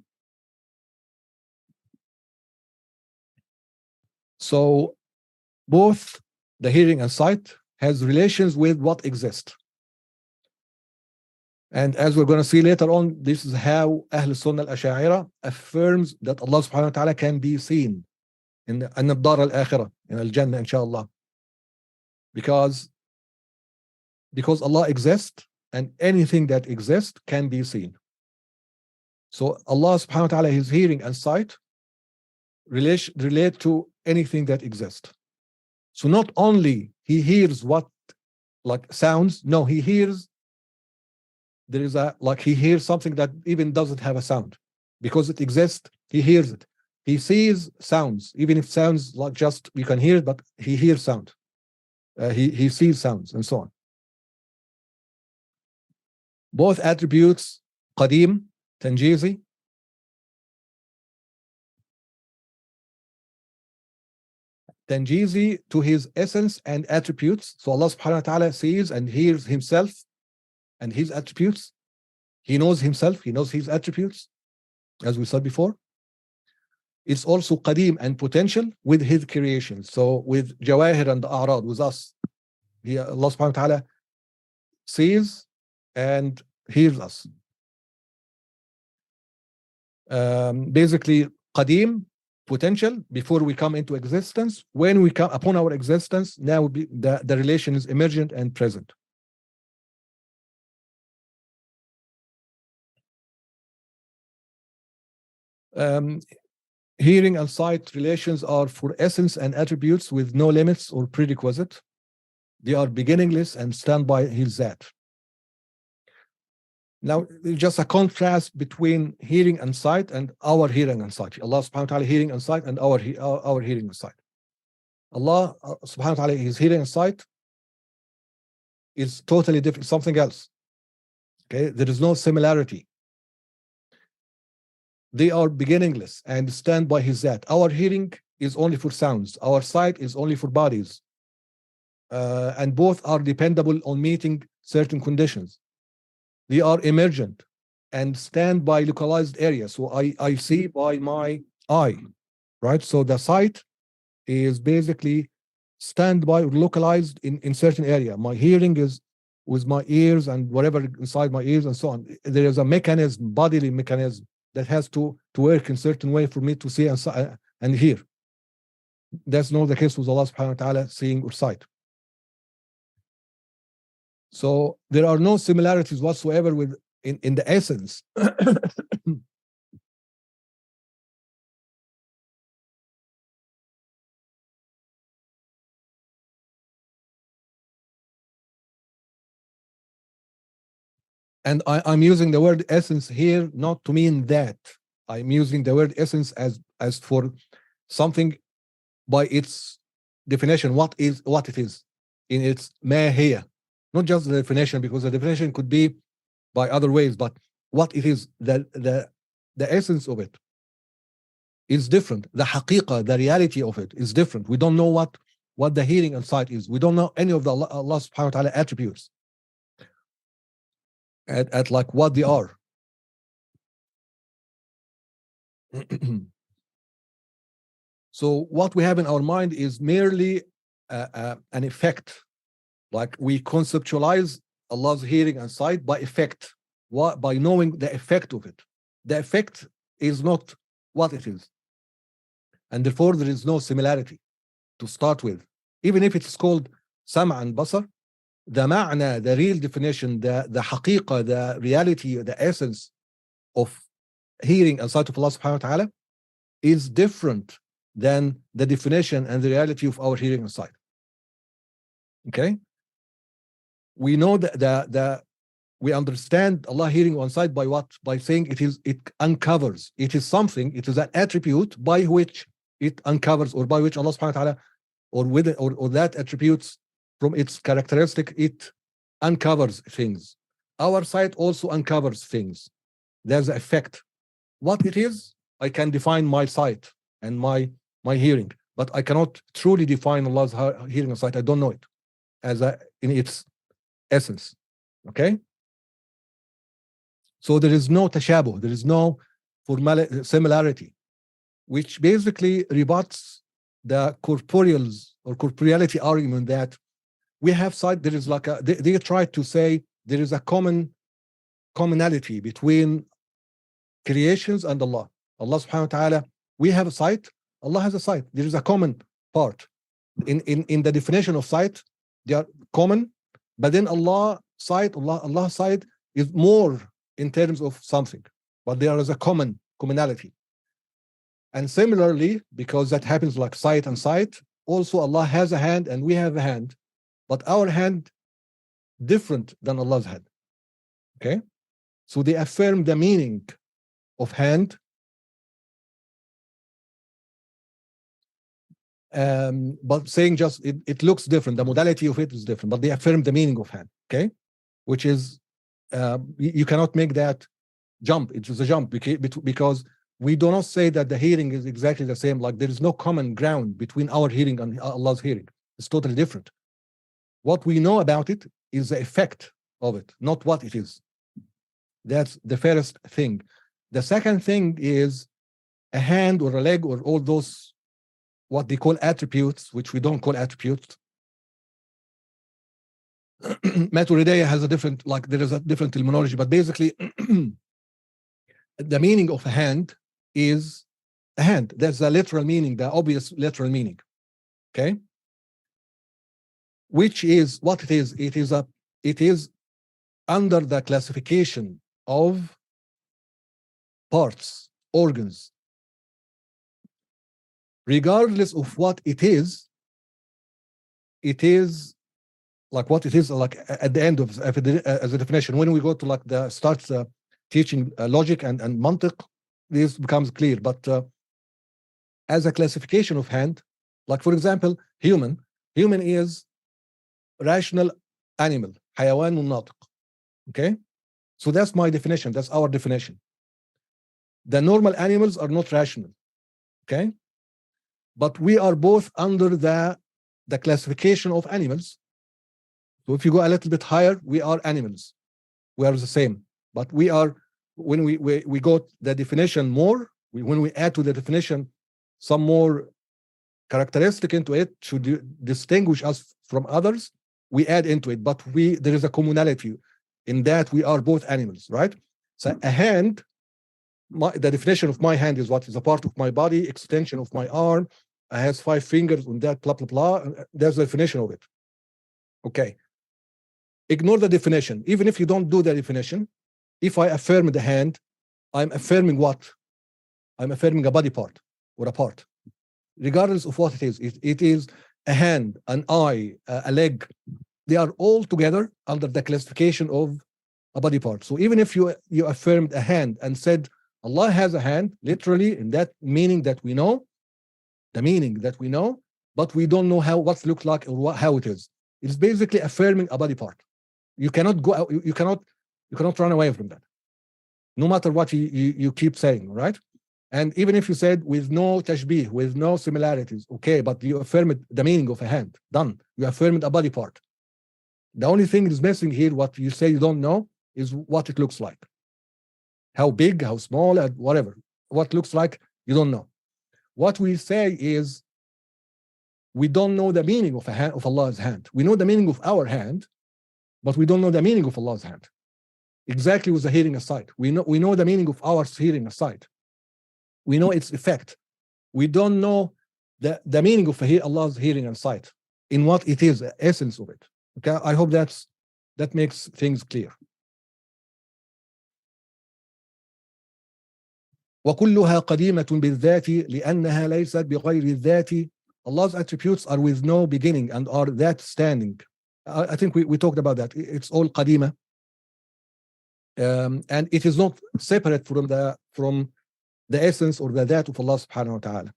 So both the hearing and sight has relations with what exists. And as we're going to see later on, this is how Ahlul-Sunna al-Ash'ari affirms that Allah subhanahu wa ta'ala can be seen in al-Dar al-Akhirah, in al-Jannah, inshallah. Because Allah exists, and anything that exists can be seen. So Allah subhanahu wa ta'ala, his hearing and sight relate to anything that exists. So not only he hears what sounds, no, he hears, there is he hears something that even doesn't have a sound. Because it exists, he hears it. He sees sounds, even if sounds just you can hear it, but he hears sound. He sees sounds, and so on. Both attributes, qadim, tanjizi, to his essence and attributes. So Allah subhanahu wa ta'ala sees and hears himself and his attributes. He knows himself, he knows his attributes, as we said before. It's also qadim and potential with his creation. So with jawahir and a'rad, with us, Allah subhanahu wa ta'ala sees and hears us. Basically, qadim, potential, before we come into existence. When we come upon our existence, now the relation is emergent and present. Hearing and sight relations are for essence and attributes with no limits or prerequisite. They are beginningless and stand by his zat. Now, just a contrast between hearing and sight and our hearing and sight. Allah subhanahu wa ta'ala hearing and sight, and our hearing and sight. Allah subhanahu wa ta'ala, his hearing and sight is totally different, something else. Okay, there is no similarity. They are beginningless and stand by his zat. Our hearing is only for sounds. Our sight is only for bodies. And both are dependable on meeting certain conditions. They are emergent and stand by localized areas. So I see by my eye, right? So the sight is basically stand by or localized in certain area. My hearing is with my ears and whatever inside my ears and so on. There is a mechanism, bodily mechanism, that has to work in a certain way for me to see and hear. That's not the case with Allah subhanahu wa ta'ala seeing or sight. So there are no similarities whatsoever in the essence. And I'm using the word essence here not to mean that. I'm using the word essence as for something by its definition, what it is in its mahiyah. Not just the definition, because the definition could be by other ways, but what it is, the essence of it is different. The haqiqah, the reality of it is different. We don't know what the hearing and sight is. We don't know any of the Allah subhanahu wa ta'ala attributes. at like what they are. So what we have in our mind is merely an effect. Like we conceptualize Allah's hearing and sight by effect, by knowing the effect of it. The effect is not what it is. And therefore there is no similarity to start with. Even if it's called Sam' and Basar, the ma'na, the real definition, the haqiqa, the reality, the essence of hearing and sight of Allah subhanahu wa ta'ala is different than the definition and the reality of our hearing and sight. Okay? We know that we understand Allah hearing on sight by what? By saying it uncovers. It is something, it is an attribute by which it uncovers, or by which Allah subhanahu wa ta'ala, or that attributes from its characteristic, it uncovers things. Our sight also uncovers things. There's an effect. What it is, I can define my sight and my hearing, but I cannot truly define Allah's hearing and sight. I don't know it in its essence. Okay? So there is no tashabuh, there is no similarity, which basically rebuts the corporeality argument that we have sight. There is like they try to say there is a commonality between creations and Allah. Allah subhanahu wa ta'ala, we have a sight, Allah has a sight. There is a common part. In the definition of sight, they are common, but then Allah's sight is more in terms of something, but there is a commonality. And similarly, because that happens like sight and sight, also Allah has a hand and we have a hand, but our hand different than Allah's hand. Okay? So they affirm the meaning of hand, but saying just it looks different, the modality of it is different, but they affirm the meaning of hand. Okay? Which is you cannot make that jump. It is a jump because we do not say that the hearing is exactly the same. Like there is no common ground between our hearing and Allah's hearing. It's totally different. What we know about it is the effect of it, not what it is. That's the first thing. The second thing is a hand or a leg or all those what they call attributes, which we don't call attributes. Maturidiyya has a different, like there is a different terminology, but basically the meaning of a hand is a hand. There's a literal meaning, the obvious literal meaning. Okay? Which is what it is. It is under the classification of parts, organs. Regardless of what it is like what it is, like at the end of as a definition. When we go to like the starts teaching logic and mantiq, this becomes clear. But as a classification of hand, like for example, human is rational animal, حيوان ناطق. Okay, so that's my definition. That's our definition. The normal animals are not rational. Okay, but we are both under the classification of animals. So if you go a little bit higher, we are animals. We are the same. But we are, when we go the definition more, when we add to the definition some more characteristic into it to distinguish us from others, we add into it. But there is a commonality in that we are both animals, right? So a hand, the definition of my hand is what is a part of my body, extension of my arm. I has 5 fingers on that, blah, blah, blah. There's the definition of it. Okay. Ignore the definition. Even if you don't do the definition, if I affirm the hand, I'm affirming what? I'm affirming a body part or a part. Regardless of what it is. It is a hand, an eye, a leg. They are all together under the classification of a body part. So even if you affirmed a hand and said Allah has a hand, literally in that meaning that we know, the meaning that we know, but we don't know what it looks like or how it is. It's basically affirming a body part. You cannot go out, you cannot run away from that, no matter what you keep saying, right? And even if you said with no tashbih, with no similarities, okay, but you affirmed the meaning of a hand, done. You affirmed a body part. The only thing is missing here, what you say you don't know, is what it looks like. How big, how small, and whatever. What looks like, you don't know. What we say is, we don't know the meaning of a hand, of Allah's hand. We know the meaning of our hand, but we don't know the meaning of Allah's hand. Exactly with the hearing aside. We know the meaning of our hearing aside. We know its effect. We don't know the meaning of Allah's hearing and sight, in what it is, the essence of it. Okay, I hope that makes things clear. وكلها قديمة بالذات لأنها ليست بغير الذات. Allah's attributes are with no beginning and are that standing. I think we talked about that. It's all قديمة. And it is not separate from the essence or the that of Allah subhanahu wa ta'ala.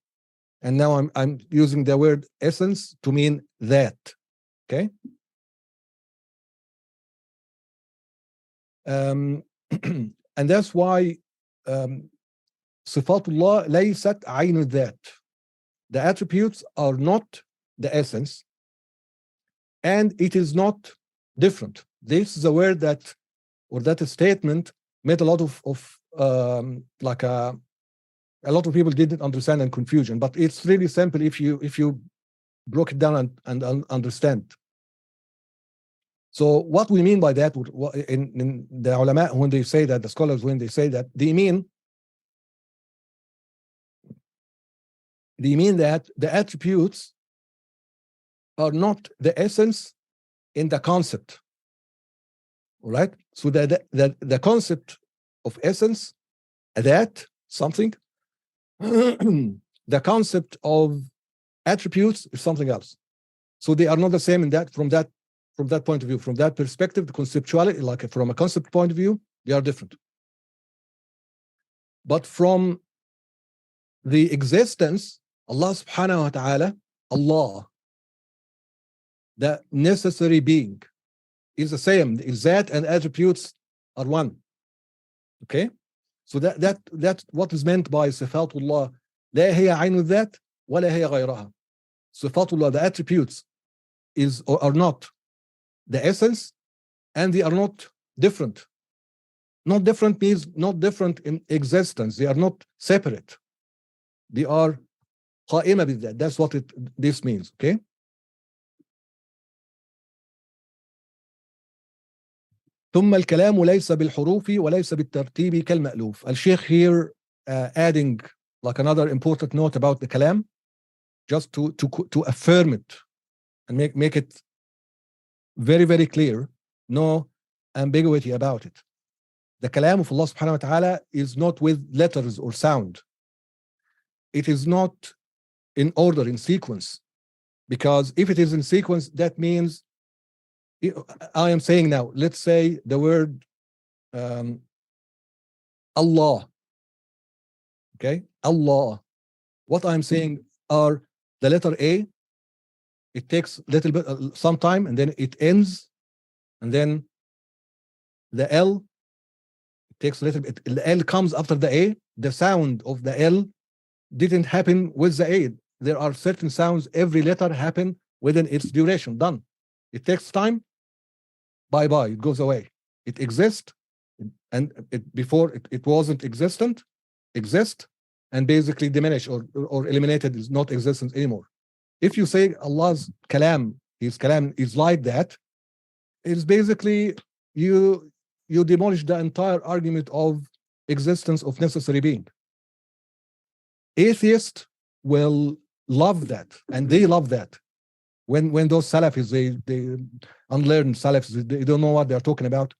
And now I'm using the word essence to mean that. Okay? And that's why Sifatullah laysat عين الذات. The attributes are not the essence, and it is not different. This is a word that, or that statement, made a lot of a lot of people didn't understand and confusion, but it's really simple if you broke it down and understand. So what we mean by that, in the ulama, when they say that, the scholars, when they say that, they mean that the attributes are not the essence in the concept. All right? So the concept of essence, that something, the concept of attributes is something else. So they are not the same in that, from that point of view, from that perspective, the conceptuality, like from a concept point of view, they are different. But from the existence, Allah subhanahu wa ta'ala, Allah, the necessary being, is the same. Is that and attributes are one. Okay? So that's what is meant by Sifatullah. لا هي عين الذات ولا هي غيرها. Sifatullah, the attributes are not the essence, and they are not different. Not different means not different in existence. They are not separate. They are قائمة بالذات. That's what this means. Okay? ثم الكلام ليس بالحروف وليس بالترتيب كالمألوف. الشيخ here adding like another important note about the kalam, just to affirm it and make it very, very clear, no ambiguity about it. The kalam of Allah subhanahu wa ta'ala is not with letters or sound. It is not in order, in sequence, because if it is in sequence, that means, I am saying now, let's say the word Allah. Okay, Allah. What I'm saying are the letter A. It takes a little bit, some time, and then it ends, and then the L. It takes a little bit. The L comes after the A. The sound of the L didn't happen with the A. There are certain sounds. Every letter happen within its duration. Done. It takes time. Bye-bye, it goes away. It exists, and before it wasn't existent, exist, and basically diminish or eliminated, is not existence anymore. If you say Allah's kalam, his kalam is like that, it's basically you demolish the entire argument of existence of necessary being. Atheists will love that, and they love that. When those Salafis, they unlearned Salafis, they don't know what they're talking about,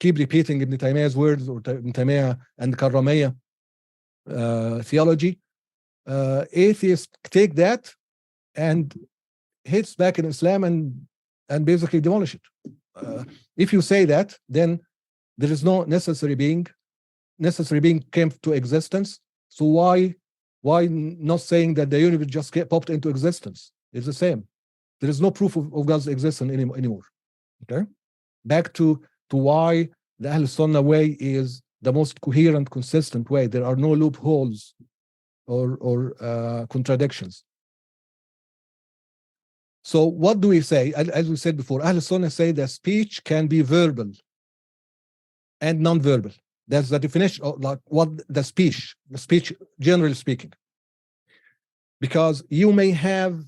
keep repeating Ibn Taymiyyah's words, or Ibn Taymiyyah and Karramiyya theology, atheists take that and hits back in Islam and basically demolish it. If you say that, then there is no necessary being. Necessary being came to existence. So why not saying that the universe just popped into existence? It's the same. There is no proof of God's existence anymore. Okay? Back to why the Ahl-Sunna way is the most coherent, consistent way. There are no loopholes or contradictions. So what do we say? As we said before, Ahl-Sunnah say that speech can be verbal. and non-verbal. That's the definition of like what the speech generally speaking. Because you may have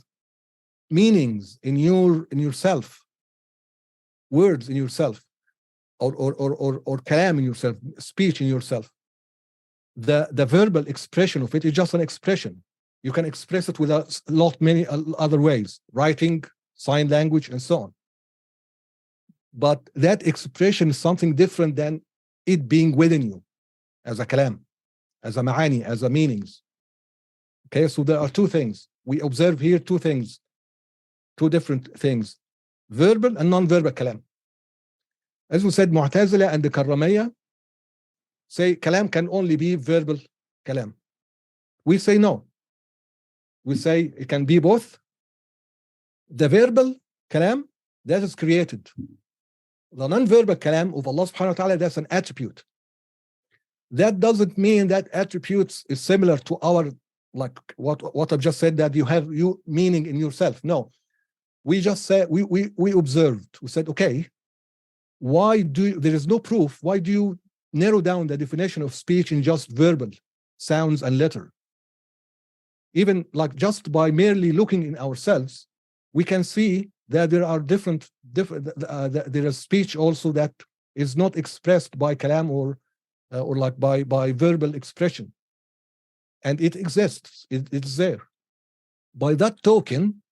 meanings in yourself, words in yourself, or kalam in yourself, speech in yourself. The verbal expression of it is just an expression. You can express it with many other ways, writing, sign language, and so on. But that expression is something different than it being within you as a kalam, as a ma'ani, as a meanings. Okay, so there are two things. We observe here two things, two different things, verbal and non-verbal kalam. As we said, Mu'tazila and the Karramiyya say kalam can only be verbal kalam. We say no. We say it can be both. The verbal kalam, that is created. The non-verbal kalam of Allah subhanahu wa ta'ala, that's an attribute. That doesn't mean that attributes is similar to our, like what I've just said, that you have you meaning in yourself. No. We just said, we observed. We said, okay, there is no proof. Why do you narrow down the definition of speech in just verbal sounds and letter? Even like just by merely looking in ourselves, we can see that there are different there is speech also that is not expressed by kalam or like by verbal expression, and it exists. It's there. By that token,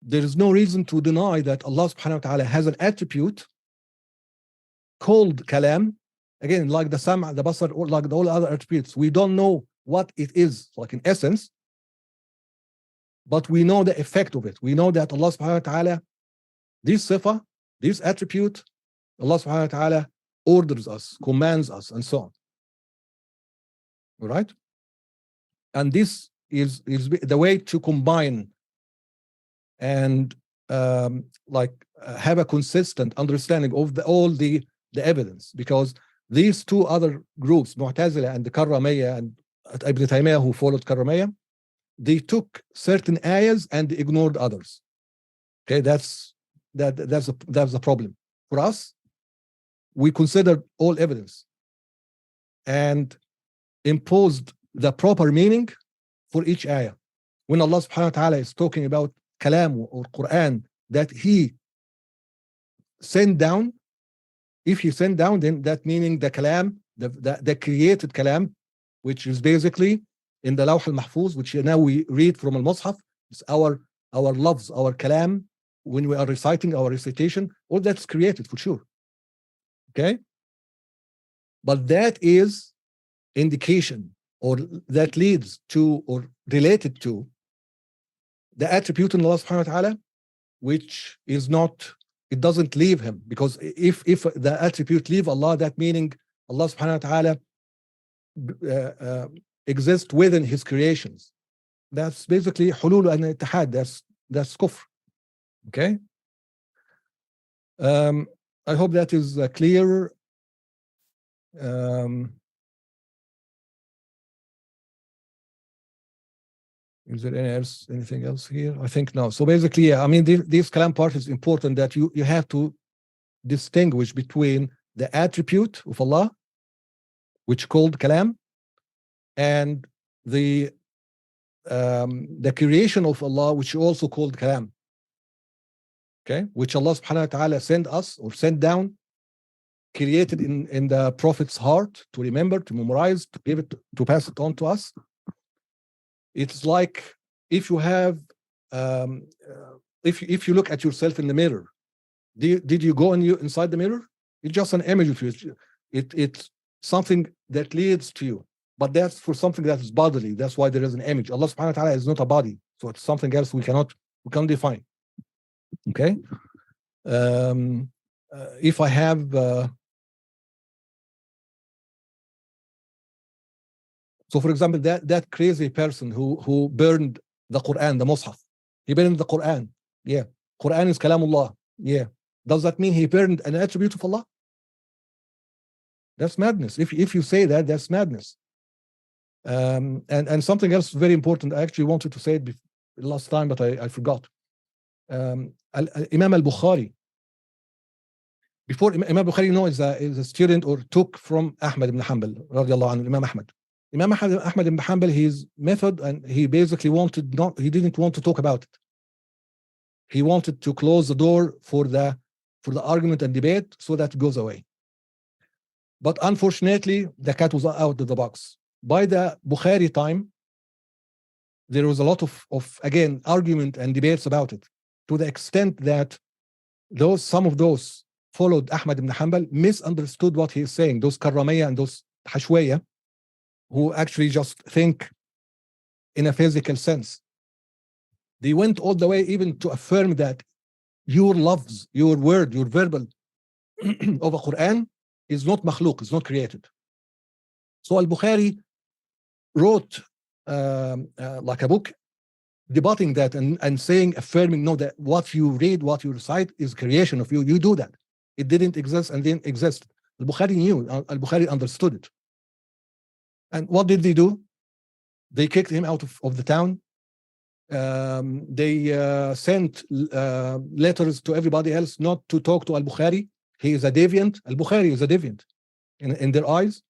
there is no reason to deny that Allah subhanahu wa ta'ala has an attribute called kalam. Again, like the sam', the basar, or like all other attributes, we don't know what it is, like in essence, but we know the effect of it. We know that Allah subhanahu wa ta'ala, this sifa, this attribute, Allah subhanahu wa ta'ala orders us, commands us, and so on. All right? And this is the way to combine and have a consistent understanding of all the evidence, because these two other groups, Mu'tazila and the Karramiyya and Ibn Taymiyyah, who followed Karramiyya, they took certain ayahs and ignored others. Okay, that's the problem. For us, we considered all evidence and imposed the proper meaning for each ayah. When Allah subhanahu wa ta'ala is talking about kalam or Quran that He sent down, if He sent down, then that meaning the kalam, the created kalam, which is basically in the Lawh al-Mahfuz, which now we read from al-Mus'haf, it's our loves, our kalam, when we are reciting our recitation, all that's created for sure. Okay? But that is indication, or that leads to, or related to, the attribute in Allah subhanahu wa ta'ala, which is not, it doesn't leave Him, because if the attribute leave Allah, that meaning Allah subhanahu wa ta'ala exists within His creations. That's basically hulul and ittihad. That's kufr. Okay. I hope that is clear. Is there anything else here? I think no. So basically, yeah, I mean, this kalam part is important, that you have to distinguish between the attribute of Allah, which called kalam, and the creation of Allah, which also called kalam. Okay, which Allah subhanahu wa ta'ala sent us or sent down, created in the Prophet's heart to remember, to memorize, to give it, to pass it on to us. It's like if you have, if you look at yourself in the mirror, did you go inside the mirror? It's just an image of you. It's something that leads to you, but that's for something that is bodily. That's why there is an image. Allah subhanahu wa ta'ala is not a body, so it's something else we can't define. Okay. If I have so, for example, that crazy person who burned the Quran, the Mus'haf, he burned the Quran. Yeah, Quran is Kalamullah. Yeah, does that mean he burned an attribute of Allah? That's madness. If you say that, that's madness. And something else very important. I actually wanted to say it last time, but I forgot. Imam al-Bukhari, before Imam Bukhari, is a student or took from Ahmad ibn Hanbal, radiallahu anhu, Imam Ahmad. Imam Ahmad ibn Hanbal, his method, and he basically he didn't want to talk about it. He wanted to close the door for the argument and debate so that it goes away. But unfortunately, the cat was out of the box. By the Bukhari time, there was a lot of again, argument and debates about it, to the extent that some of those followed Ahmad ibn Hanbal misunderstood what he is saying, those Karramiyya and those Hashwiyya, who actually just think in a physical sense. They went all the way even to affirm that your lafz, your word, your verbal of a Quran is not makhluk, is not created. So al-Bukhari wrote like a book debating that and saying, affirming, no, that what you read, what you recite is creation of you. You do that. It didn't exist and didn't exist. Al-Bukhari knew, al-Bukhari understood it. And what did they do? They kicked him out of the town. They sent letters to everybody else not to talk to al-Bukhari. He is a deviant. Al-Bukhari is a deviant in their eyes.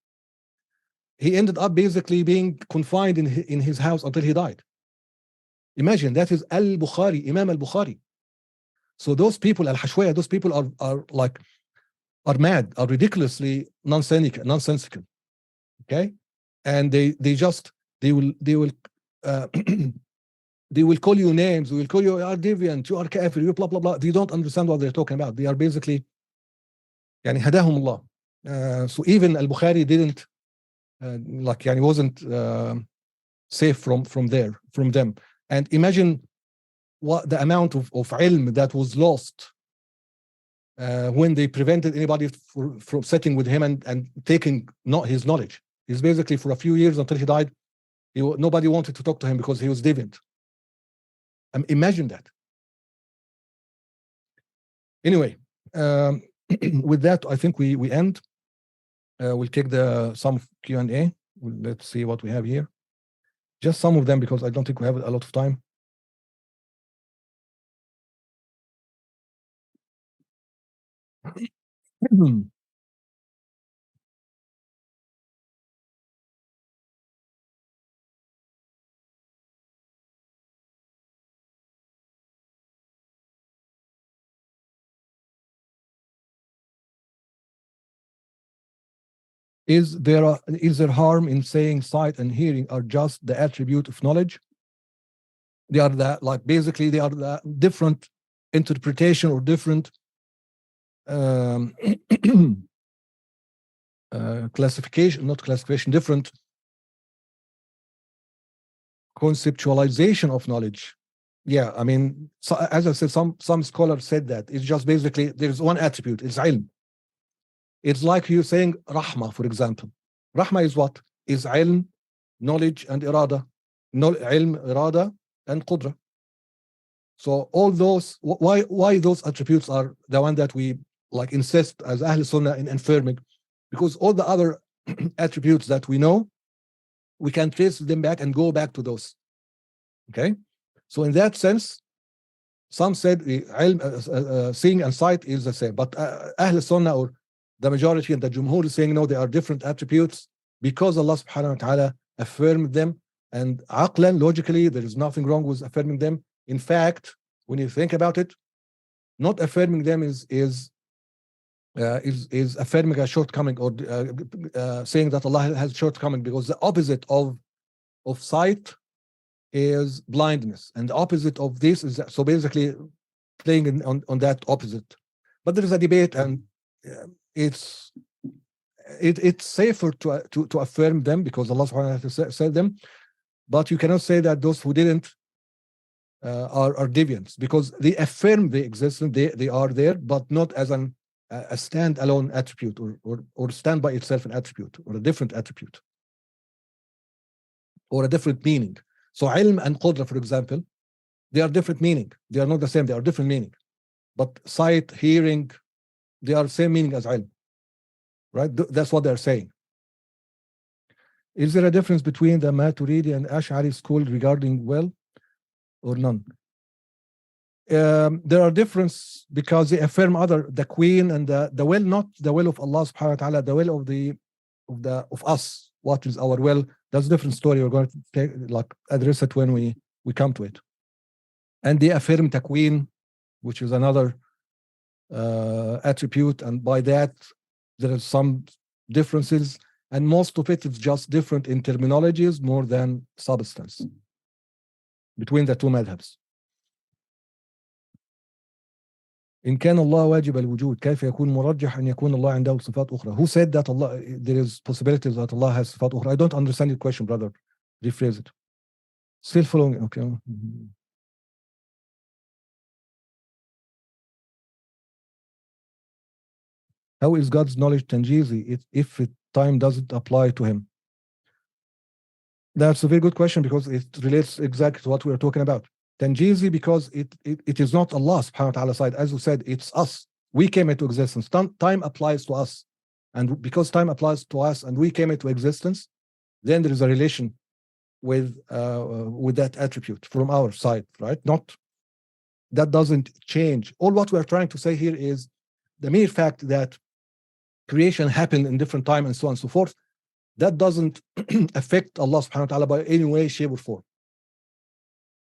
He ended up basically being confined in his house until he died. Imagine, that is al-Bukhari, Imam al-Bukhari. So those people, al-Hashwiyya, those people are mad, are ridiculously nonsensical. Okay, and they will they will call you names. They will call you are deviant, you are kafir, you blah blah blah. They don't understand what they're talking about. They are basically, يعني هداهم الله. So even al-Bukhari didn't wasn't safe from them. And imagine what the amount of ilm that was lost when they prevented anybody from sitting with him and taking his knowledge. He's basically, for a few years until he died, nobody wanted to talk to him because he was deviant. Imagine that. Anyway, with that, I think we end. We'll take some Q&A. Let's see what we have here. Just some of them, because I don't think we have a lot of time. Is there harm in saying sight and hearing are just the attribute of knowledge? They are basically they are the different interpretation or different different conceptualization of knowledge. Yeah, I mean, so, as I said, some scholars said that it's just basically there's one attribute, it's ilm. It's like you saying rahma, for example. Rahma is what? Is ilm, knowledge, and irada. Ilm, irada, and qudra. So all those, why those attributes are the one that we insist as Ahlul-Sunna in affirming? Because all the other attributes that we know, we can trace them back and go back to those. Okay? So in that sense, some said seeing and sight is the same. But Ahlul-Sunnah, or the majority and the Jumhur, is saying no, they are different attributes because Allah subhanahu wa ta'ala affirmed them. And aqlan, logically, there is nothing wrong with affirming them. In fact, when you think about it, not affirming them is affirming a shortcoming, or saying that Allah has shortcoming, because the opposite of sight is blindness, and the opposite of this is that. So basically playing on that opposite. But there is a debate, and it's safer to affirm them because Allah subhanahu wa ta'ala said them. But you cannot say that those who didn't are deviants, because they affirm the existence, they are there, but not as a standalone attribute, or stand by itself an attribute, or a different attribute, or a different meaning. So ilm and qudra, for example, they are different meaning. They are not the same, they are different meaning. But sight, hearing, they are the same meaning as ilm. Right? That's what they're saying. Is there a difference between the Maturidi and Ash'ari school regarding will, or none? there are differences because they affirm the queen and the will, not the will of Allah subhanahu wa ta'ala, the will of us. What is our will? That's a different story. We're going to address it when we come to it. And they affirm taqween, which is another attribute, and by that there are some differences, and most of it is just different in terminologies more than substance between the two madhabs. إن كان الله واجب الوجود كيف يكون مرجح أن يكون الله عنده صفات أخرى? Who said that Allah, there is possibilities that Allah has صفات أخرى? I don't understand your question, brother. Rephrase it. Still following, okay. How is God's knowledge tanjizi if time doesn't apply to him? That's a very good question because it relates exactly to what we are talking about. Tanjizi, because it is not Allah subhanahu wa ta'ala side. As you said, it's us. We came into existence. Time applies to us. And because time applies to us and we came into existence, then there is a relation with that attribute from our side, right? That doesn't change. All what we are trying to say here is the mere fact that creation happened in different time and so on and so forth, that doesn't affect Allah subhanahu wa ta'ala by any way, shape, or form.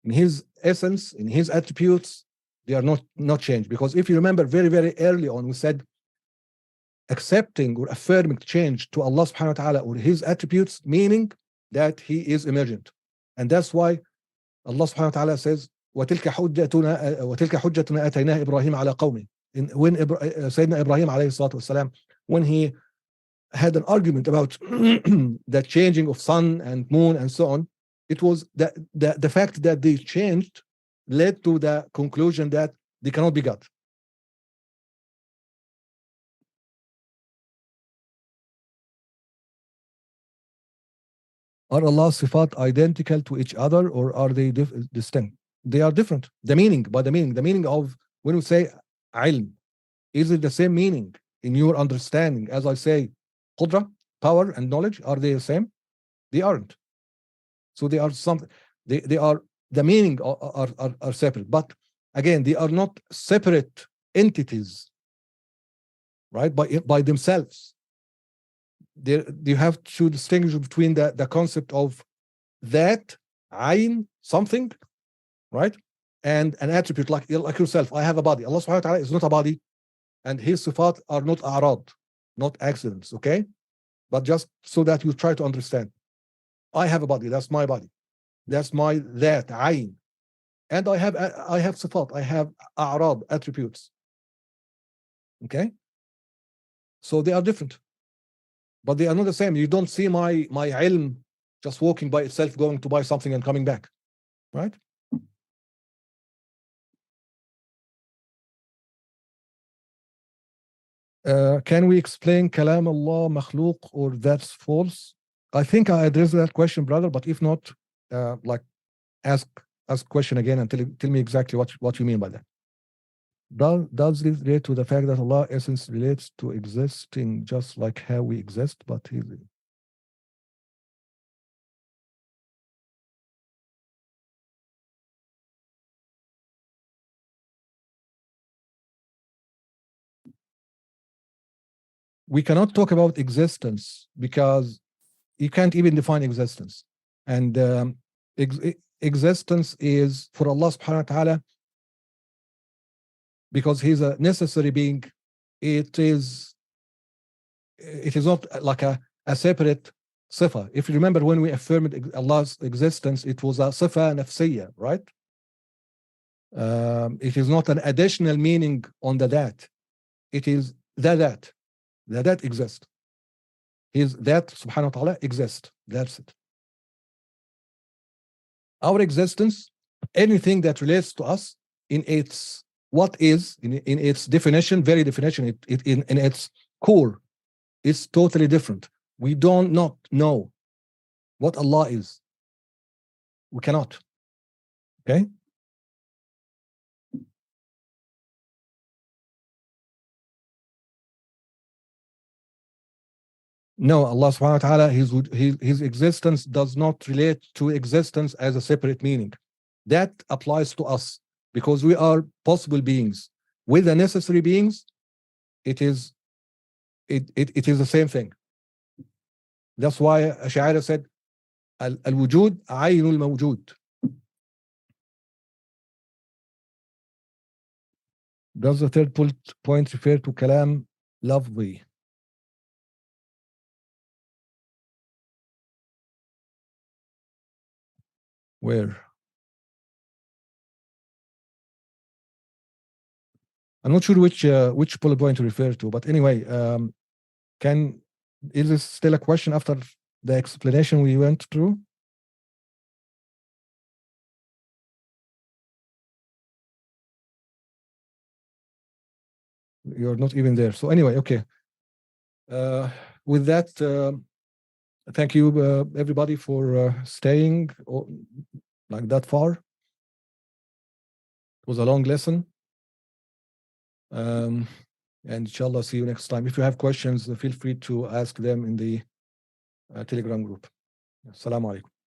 In his essence, in his attributes, they are not changed. Because if you remember very, very early on, we said accepting or affirming change to Allah subhanahu wa ta'ala or his attributes, meaning that he is emergent. And that's why Allah subhanahu wa ta'ala says, وَتِلْكَ حُجَّتُنَا أَتَيْنَاهَا إِبْرَاهِيمَ عَلَى قَوْمِهِ. When Sayyidina Ibrahim alayhi salatu wasalam, when he had an argument about the changing of sun and moon and so on, it was the fact that they changed led to the conclusion that they cannot be God. Are Allah's sifat identical to each other or are they distinct? They are different. The meaning of when we say ilm, is it the same meaning in your understanding as I say qudra, power and knowledge? Are they the same? They aren't. So they are something. They are, the meaning are separate, but again they are not separate entities, right? By themselves. You have to distinguish between the concept of that ayn, something, right, and an attribute like yourself. I have a body. Allah subhanahu wa ta'ala is not a body, and his sifat are not a'rad, not accidents, okay? But just so that you try to understand. I have a body, that's my body. That's my that ayn. And I have sifat, I have a'rad, attributes. Okay? So they are different. But they are not the same. You don't see my ilm just walking by itself, going to buy something and coming back. Right? Can we explain kalam Allah makhluq or that's false? I think I addressed that question, brother, but if not, ask question again and tell me exactly what you mean by that. Does this relate to the fact that Allah's essence relates to existing just like how we exist, but we cannot talk about existence because you can't even define existence. And existence is for Allah subhanahu wa ta'ala, because he's a necessary being, it is not like a separate sifa. If you remember when we affirmed Allah's existence, it was a sifa nafsiyya, right? It is not an additional meaning on the that. It is the that exists. His that subhanahu wa ta'ala exists. That's it. Our existence, anything that relates to us in its what is, in its definition, very definition, in its core, is totally different. We don't not know what Allah is. We cannot. Okay? No, Allah subhanahu wa ta'ala, his existence does not relate to existence as a separate meaning. That applies to us. because we are possible beings with the necessary beings. It is the same thing. That's why Ash'ari said al-wujud aynul mawjud. Does the third point refer to kalam lafzi? Where? I'm not sure which bullet point to refer to, but anyway, is this still a question after the explanation we went through? You're not even there. So anyway, okay. With that, thank you everybody for staying like that far. It was a long lesson. And inshallah, see you next time. If you have questions, feel free to ask them in the Telegram group. Assalamu alaikum.